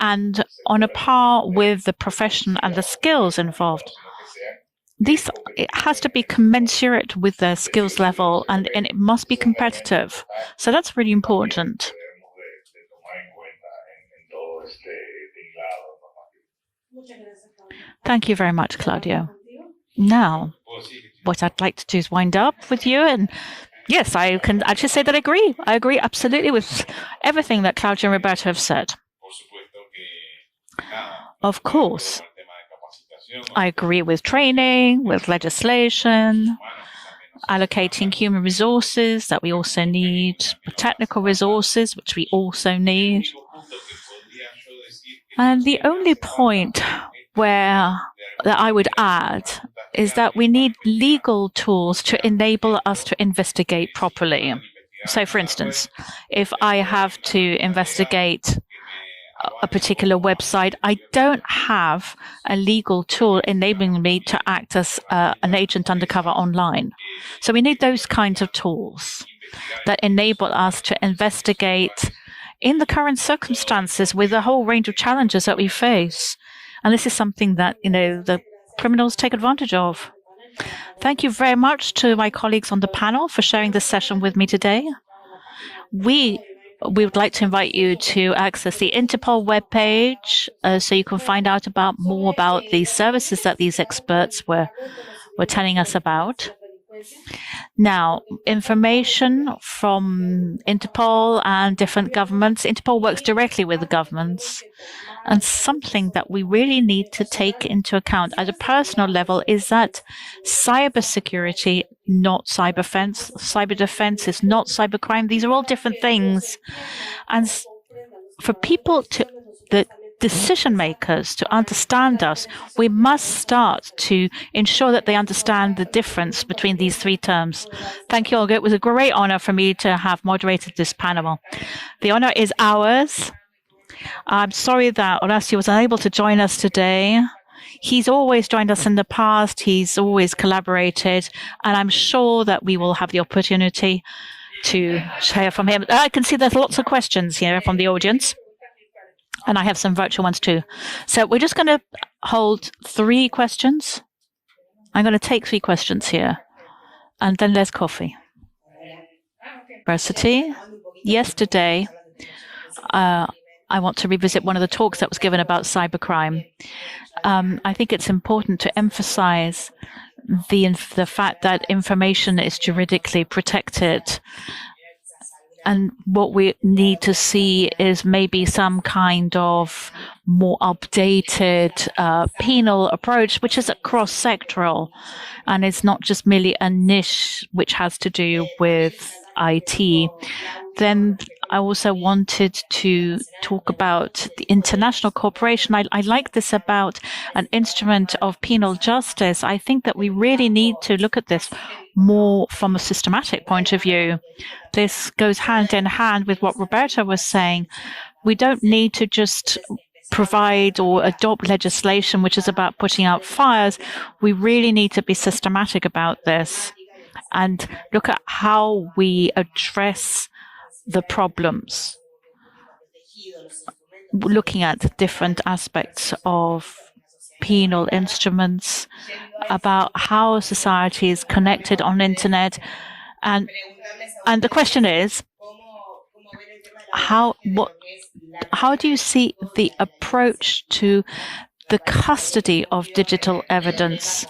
and on a par with the profession and the skills involved. It has to be commensurate with their skills level, and it must be competitive. So that's really important. Thank you very much, Claudio. Now, what I'd like to do is wind up with you. And yes, I can actually say that I agree. I agree absolutely with everything that Claudio and Roberto have said. Of course, I agree with training, with legislation, allocating human resources that we also need, technical resources, which we also need. And the only point that I would add is that we need legal tools to enable us to investigate properly. So, for instance, if I have to investigate a particular website, I don't have a legal tool enabling me to act as an agent undercover online. So we need those kinds of tools that enable us to investigate in the current circumstances with a whole range of challenges that we face. And this is something that, the criminals take advantage of. Thank you very much to my colleagues on the panel for sharing this session with me today. We would like to invite you to access the Interpol webpage so you can find out more about the services that these experts were telling us about. Now, information from Interpol and different governments. Interpol works directly with the governments. And something that we really need to take into account at a personal level is that cybersecurity, not cyber defense is not cybercrime. These are all different things. And for people the decision makers to understand us, we must start to ensure that they understand the difference between these three terms. Thank you, Olga. It was a great honor for me to have moderated this panel. The honor is ours. I'm sorry that Horacio was unable to join us today. He's always joined us in the past. He's always collaborated, and I'm sure that we will have the opportunity to hear from him. I can see there's lots of questions here from the audience, and I have some virtual ones too. So we're just going to hold 3 questions. I'm going to take 3 questions here, and then there's coffee. University. Yesterday, I want to revisit one of the talks that was given about cybercrime. I think it's important to emphasize the fact that information is juridically protected. And what we need to see is maybe some kind of more updated penal approach, which is cross-sectoral, and it's not just merely a niche which has to do with IT. Then I also wanted to talk about the international cooperation. I like this about an instrument of penal justice. I think that we really need to look at this more from a systematic point of view. This goes hand in hand with what Roberta was saying. We don't need to just provide or adopt legislation which is about putting out fires. We really need to be systematic about this and look at how we address the problems, looking at different aspects of penal instruments, about how society is connected on the internet. And the question is, how do you see the approach to the custody of digital evidence?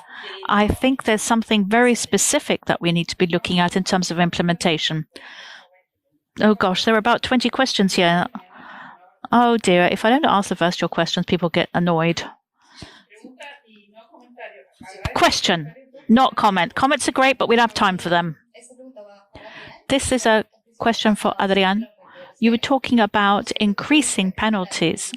I think there's something very specific that we need to be looking at in terms of implementation. Oh gosh, there are about 20 questions here. Oh dear, if I don't ask the first your questions, people get annoyed. Question, not comment. Comments are great, but we don't have time for them. This is a question for Adrian. You were talking about increasing penalties.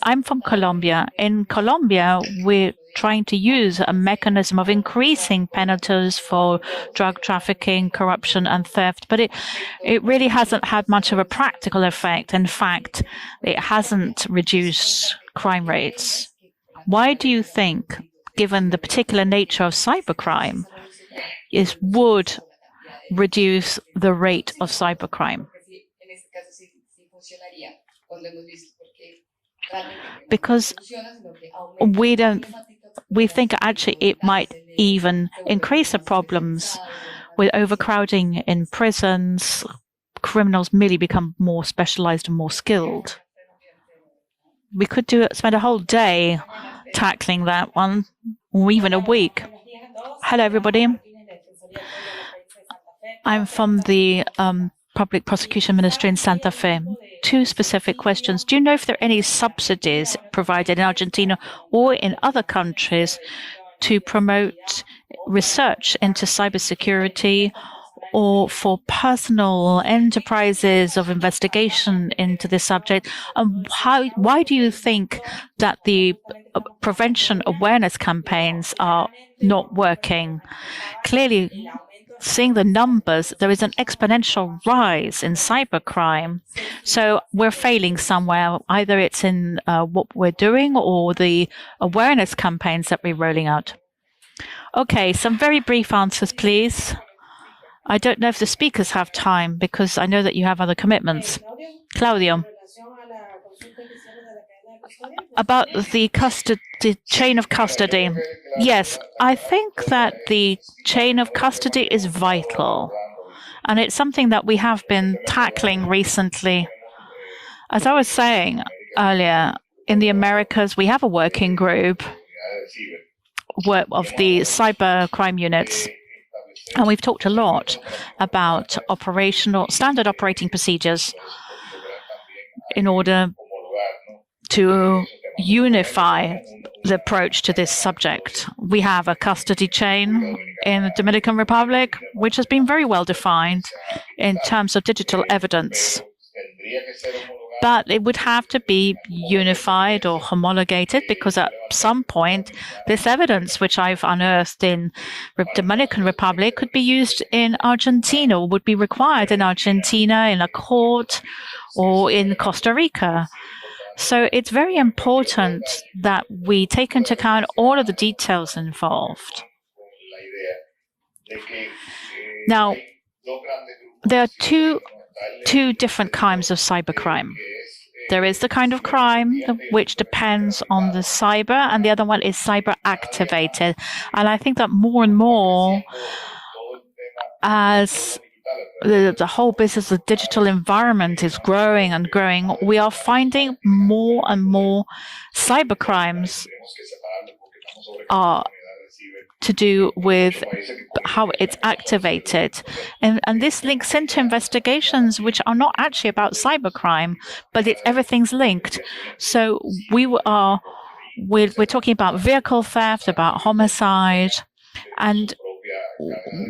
I'm from Colombia. In Colombia, we're trying to use a mechanism of increasing penalties for drug trafficking, corruption, and theft, but it really hasn't had much of a practical effect. In fact, it hasn't reduced crime rates. Why do you think, given the particular nature of cybercrime, it would reduce the rate of cybercrime? Because we think actually it might even increase the problems with overcrowding in prisons. Criminals merely become more specialized and more skilled. We could spend a whole day tackling that one, or even a week. Hello, everybody. I'm from the Public Prosecution Ministry in Santa Fe. 2 specific questions. Do you know if there are any subsidies provided in Argentina or in other countries to promote research into cybersecurity or for personal enterprises of investigation into this subject? Why do you think that the prevention awareness campaigns are not working? Clearly, seeing the numbers, there is an exponential rise in cybercrime. So we're failing somewhere. Either it's in what we're doing or the awareness campaigns that we're rolling out. Okay, some very brief answers, please. I don't know if the speakers have time because I know that you have other commitments. Claudio, about the chain of custody. Yes, I think that the chain of custody is vital. And it's something that we have been tackling recently. As I was saying earlier, in the Americas, we have a working group of the cybercrime units. And we've talked a lot about standard operating procedures in order to unify the approach to this subject. We have a custody chain in the Dominican Republic, which has been very well defined in terms of digital evidence. But it would have to be unified or homologated because at some point, this evidence, which I've unearthed in the Dominican Republic, could be used in Argentina or would be required in Argentina in a court or in Costa Rica. So it's very important that we take into account all of the details involved. Now, there are two different kinds of cybercrime. There is the kind of crime which depends on the cyber, and the other one is cyber activated. And I think that more and more, as the whole business of digital environment is growing and growing, we are finding more and more cybercrimes are to do with how it's activated. And this links into investigations which are not actually about cybercrime, but everything's linked. So we're talking about vehicle theft, about homicide, and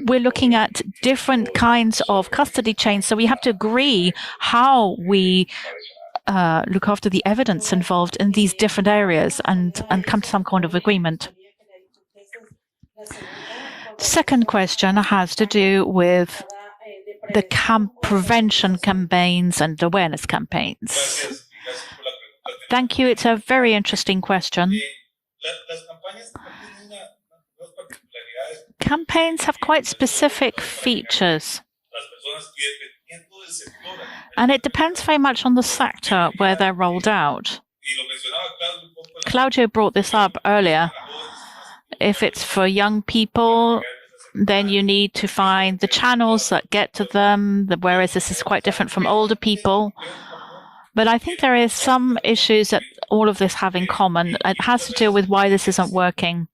we're looking at different kinds of custody chains. So we have to agree how we look after the evidence involved in these different areas and come to some kind of agreement. Second question has to do with the prevention campaigns and awareness campaigns. Thank you. It's a very interesting question. Campaigns have quite specific features. And it depends very much on the sector where they're rolled out. Claudio brought this up earlier. If it's for young people, then you need to find the channels that get to them, whereas this is quite different from older people. But I think there is some issues that all of this have in common. It has to do with why this isn't working.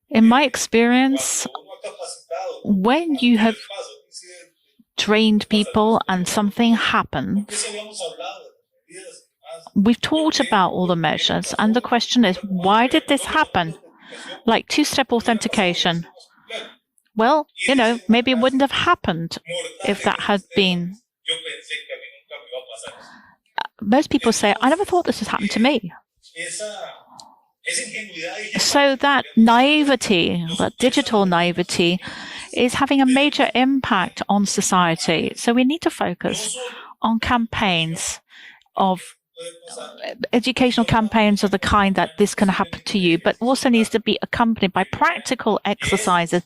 In my experience, when you have trained people and something happens, we've talked about all the measures, and the question is, why did this happen? Like two-step authentication. Well, maybe it wouldn't have happened if that had been. Most people say, I never thought this would happen to me. So that naivety, that digital naivety, is having a major impact on society. So we need to focus on campaigns of educational campaigns of the kind that this can happen to you, but also needs to be accompanied by practical exercises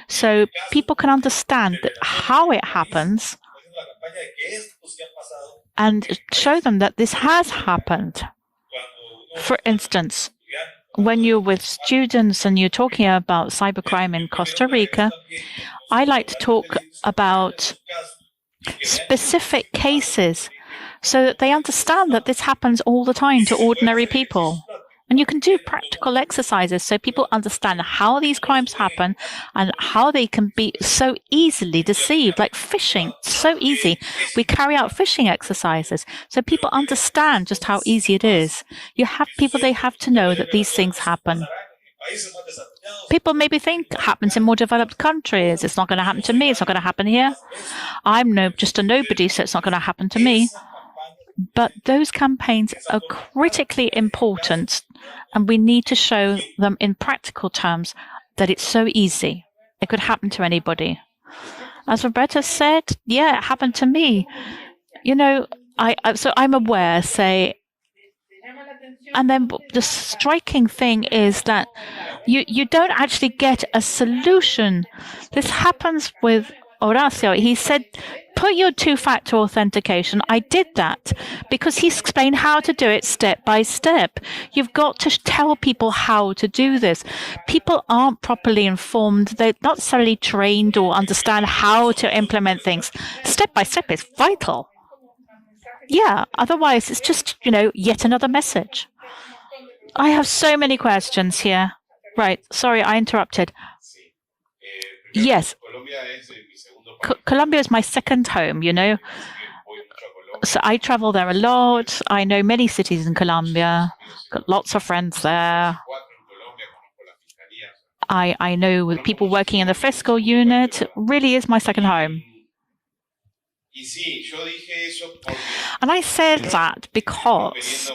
so people can understand how it happens and show them that this has happened. For instance, when you're with students and you're talking about cybercrime in Costa Rica, I like to talk about specific cases so that they understand that this happens all the time to ordinary people. And you can do practical exercises so people understand how these crimes happen and how they can be so easily deceived, like phishing, so easy. We carry out phishing exercises so people understand just how easy it is. They have to know that these things happen. People maybe think it happens in more developed countries. It's not going to happen to me. It's not going to happen here. I'm just a nobody, so it's not going to happen to me. But those campaigns are critically important, and we need to show them in practical terms that it's so easy. It could happen to anybody. As Roberta said, yeah, it happened to me. So I'm aware, say, and then the striking thing is that you don't actually get a solution. This happens with Horacio. He said, put your two-factor authentication. I did that because he explained how to do it step by step. You've got to tell people how to do this. People aren't properly informed. They're not necessarily trained or understand how to implement things. Step by step is vital. Yeah, otherwise it's just, yet another message. I have so many questions here. Right, sorry, I interrupted. Yes, Colombia is my second home, So I travel there a lot. I know many cities in Colombia. Got lots of friends there. I know people working in the fiscal unit. It really is my second home. And I said that because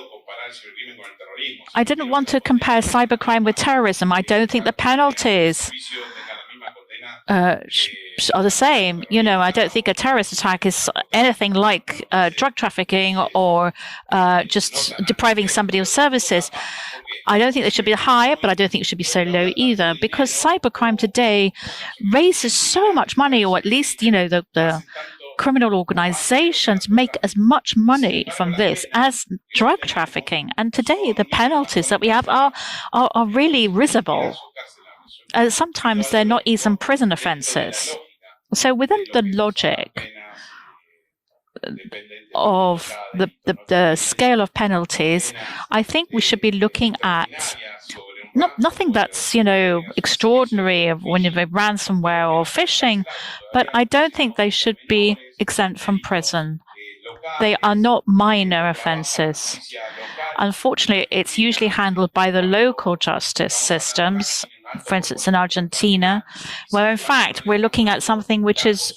I didn't want to compare cybercrime with terrorism. I don't think the penalties are the same. I don't think a terrorist attack is anything like drug trafficking or just depriving somebody of services. I don't think they should be high, but I don't think it should be so low either, because cybercrime today raises so much money, or at least, the criminal organizations make as much money from this as drug trafficking. And today, the penalties that we have are really risible. Sometimes they're not even prison offenses. So within the logic of the scale of penalties, I think we should be looking at nothing that's extraordinary when you've ransomware or phishing, but I don't think they should be exempt from prison. They are not minor offenses. Unfortunately, it's usually handled by the local justice systems, for instance, in Argentina, where in fact we're looking at something which is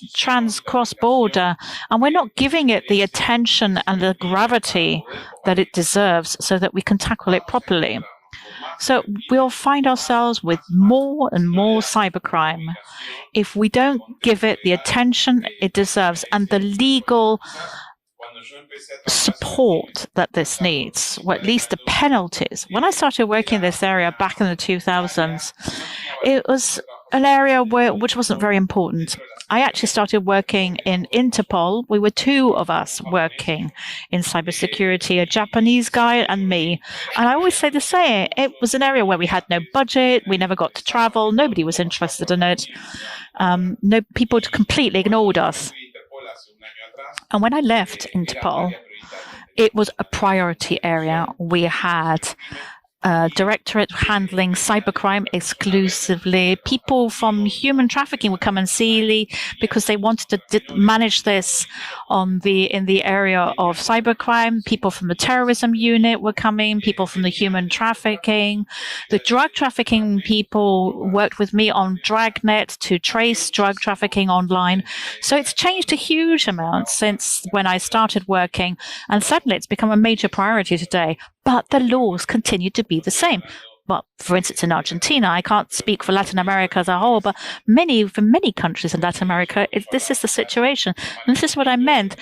cross-border, and we're not giving it the attention and the gravity that it deserves so that we can tackle it properly. So we'll find ourselves with more and more cybercrime if we don't give it the attention it deserves and the legal support that this needs, or at least the penalties. When I started working in this area back in the 2000s, it was an area which wasn't very important. I actually started working in Interpol. We were two of us working in cybersecurity, a Japanese guy and me. And I always say the same. It was an area where we had no budget. We never got to travel. Nobody was interested in it. No, people completely ignored us. And when I left Interpol, it was a priority area. We had a directorate handling cybercrime exclusively. People from human trafficking would come and see me because they wanted to manage this in the area of cybercrime. People from the terrorism unit were coming, people from the human trafficking. The drug trafficking people worked with me on Dragnet to trace drug trafficking online. So it's changed a huge amount since when I started working, and suddenly it's become a major priority today. But the laws continue to be the same. Well, for instance, in Argentina, I can't speak for Latin America as a whole, but for many countries in Latin America, this is the situation. And this is what I meant.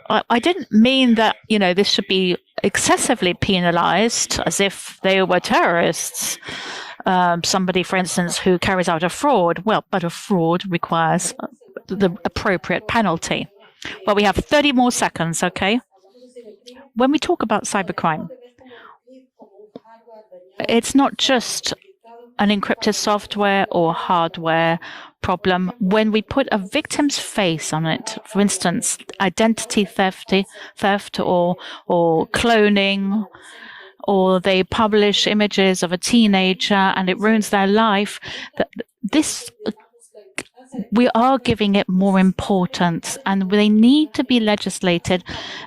I didn't mean that, this should be excessively penalized as if they were terrorists. Somebody, for instance, who carries out a fraud. Well, but a fraud requires the appropriate penalty. Well, we have 30 more seconds, okay? When we talk about cybercrime, it's not just an encrypted software or hardware problem. When we put a victim's face on it, for instance, identity theft or cloning, or they publish images of a teenager and it ruins their life, we are giving it more importance, and they need to be legislated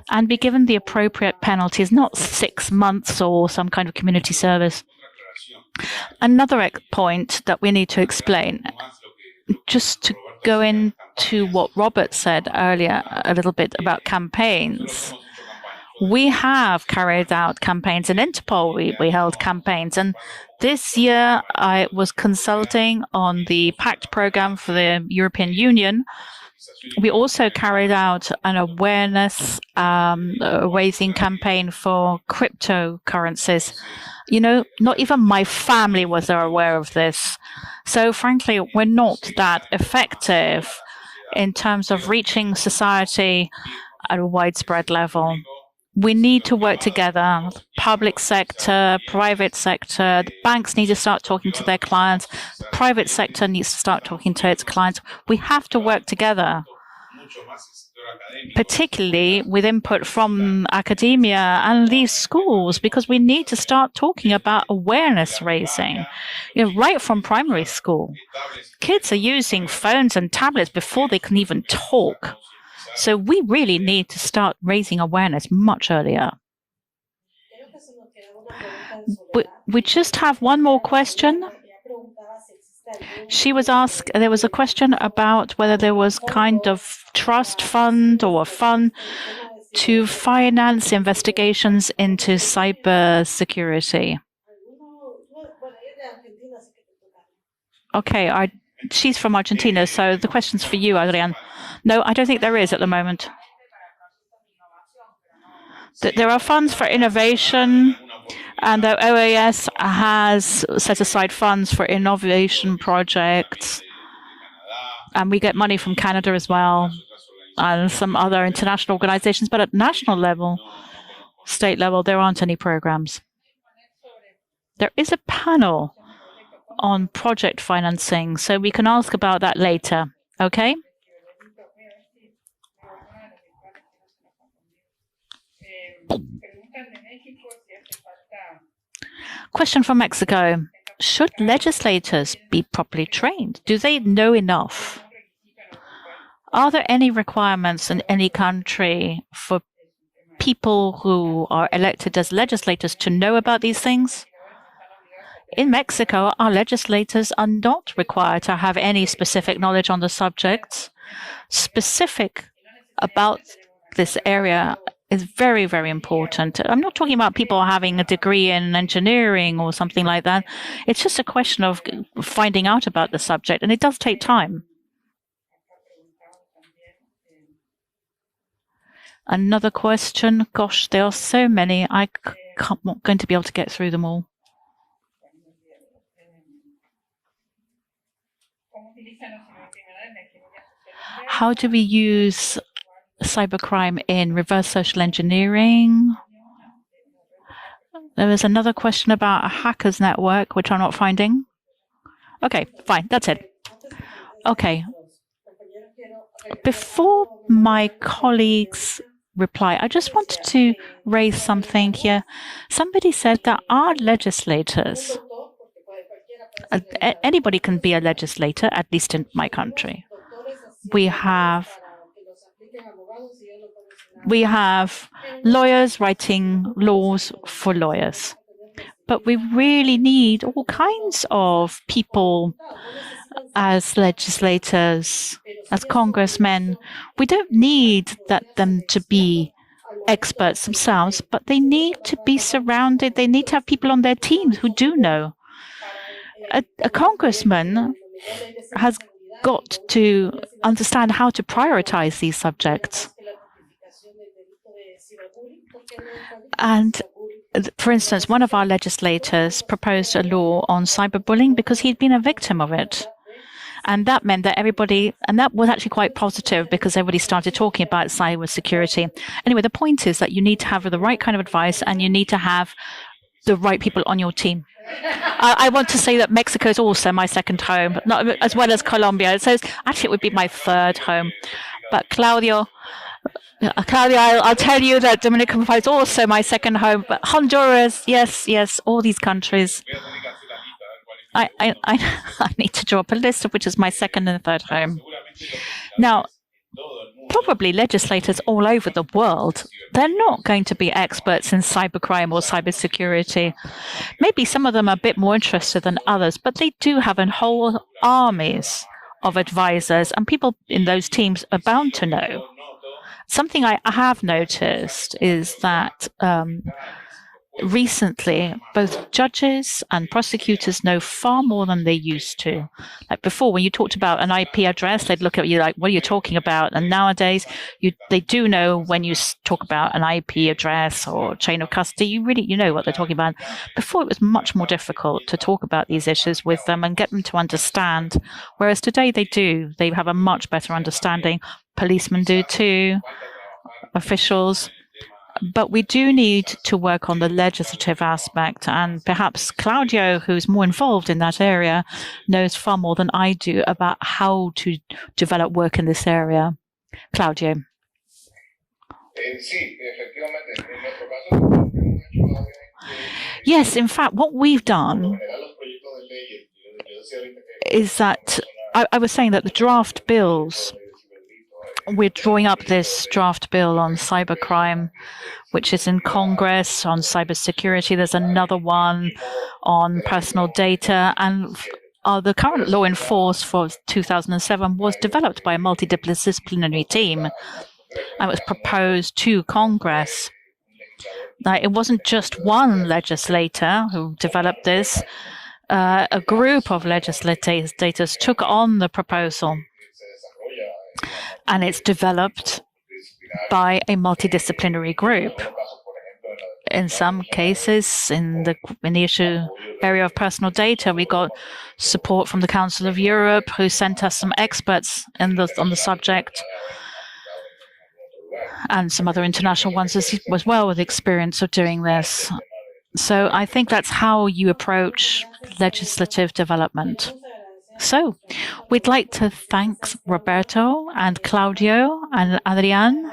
and be given the appropriate penalties, not 6 months or some kind of community service. Another point that we need to explain, just to go into what Robert said earlier a little bit about campaigns. We have carried out campaigns in Interpol. We held campaigns. And this year I was consulting on the PACT program for the European Union. We also carried out an awareness raising campaign for cryptocurrencies. Not even my family was aware of this. So frankly, we're not that effective in terms of reaching society at a widespread level. We need to work together. Public sector, private sector, the banks need to start talking to their clients. The private sector needs to start talking to its clients. We have to work together, particularly with input from academia and these schools, because we need to start talking about awareness raising, right from primary school. Kids are using phones and tablets before they can even talk. So we really need to start raising awareness much earlier. We just have one more question. She was asked, there was a question about whether there was kind of trust fund or a fund to finance investigations into cybersecurity. Okay, she's from Argentina, so the question's for you, Adrian. No, I don't think there is at the moment. There are funds for innovation, and the OAS has set aside funds for innovation projects. And we get money from Canada as well, and some other international organizations. But at national level, state level, there aren't any programs. There is a panel on project financing, so we can ask about that later. Okay? Question from Mexico. Should legislators be properly trained? Do they know enough? Are there any requirements in any country for people who are elected as legislators to know about these things? In Mexico, our legislators are not required to have any specific knowledge on the subject. Specific about this area is very, very important. I'm not talking about people having a degree in engineering or something like that. It's just a question of finding out about the subject, and it does take time. Another question. Gosh, there are so many. I'm not going to be able to get through them all. How do we use cybercrime in reverse social engineering? There is another question about a hackers network, which I'm not finding. Okay, fine, that's it. Okay. Before my colleagues reply, I just wanted to raise something here. Somebody said that our legislators, anybody can be a legislator, at least in my country. We have lawyers writing laws for lawyers. But we really need all kinds of people as legislators, as congressmen. We don't need them to be experts themselves, but they need to be surrounded. They need to have people on their teams who do know. A congressman has got to understand how to prioritize these subjects. And for instance, one of our legislators proposed a law on cyberbullying because he'd been a victim of it. And that meant that everybody, and that was actually quite positive because everybody started talking about cybersecurity. Anyway, the point is that you need to have the right kind of advice and you need to have the right people on your team. I want to say that Mexico is also my second home, not as well as Colombia. So actually, it would be my third home. But Claudia, I'll tell you that Dominican Republic is also my second home. But Honduras, yes, all these countries. I need to draw up a list of which is my second and third home. Now, probably legislators all over the world, they're not going to be experts in cybercrime or cybersecurity. Maybe some of them are a bit more interested than others, but they do have a whole armies of advisors, and people in those teams are bound to know. Something I have noticed is that recently, both judges and prosecutors know far more than they used to. Like before, when you talked about an IP address, they'd look at you like, "What are you talking about?" And nowadays, they do know when you talk about an IP address or chain of custody. You know what they're talking about. Before, it was much more difficult to talk about these issues with them and get them to understand. Whereas today, they do. They have a much better understanding. Policemen do too. Officials. But we do need to work on the legislative aspect, and perhaps Claudio, who's more involved in that area, knows far more than I do about how to develop work in this area. Claudio. Yes, in fact, what we've done is that I was saying that the draft bills, we're drawing up this draft bill on cybercrime, which is in Congress, on cybersecurity. There's another one on personal data. And the current law in force for 2007 was developed by a multidisciplinary team and was proposed to Congress. Now, it wasn't just one legislator who developed this. A group of legislators took on the proposal, and it's developed by a multidisciplinary group. In some cases, in the area of personal data, we got support from the Council of Europe, who sent us some experts on the subject, and some other international ones as well with experience of doing this. So I think that's how you approach legislative development. So we'd like to thank Roberto and Claudio and Adrian.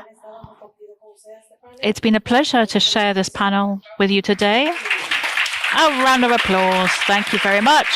It's been a pleasure to share this panel with you today. A round of applause. Thank you very much.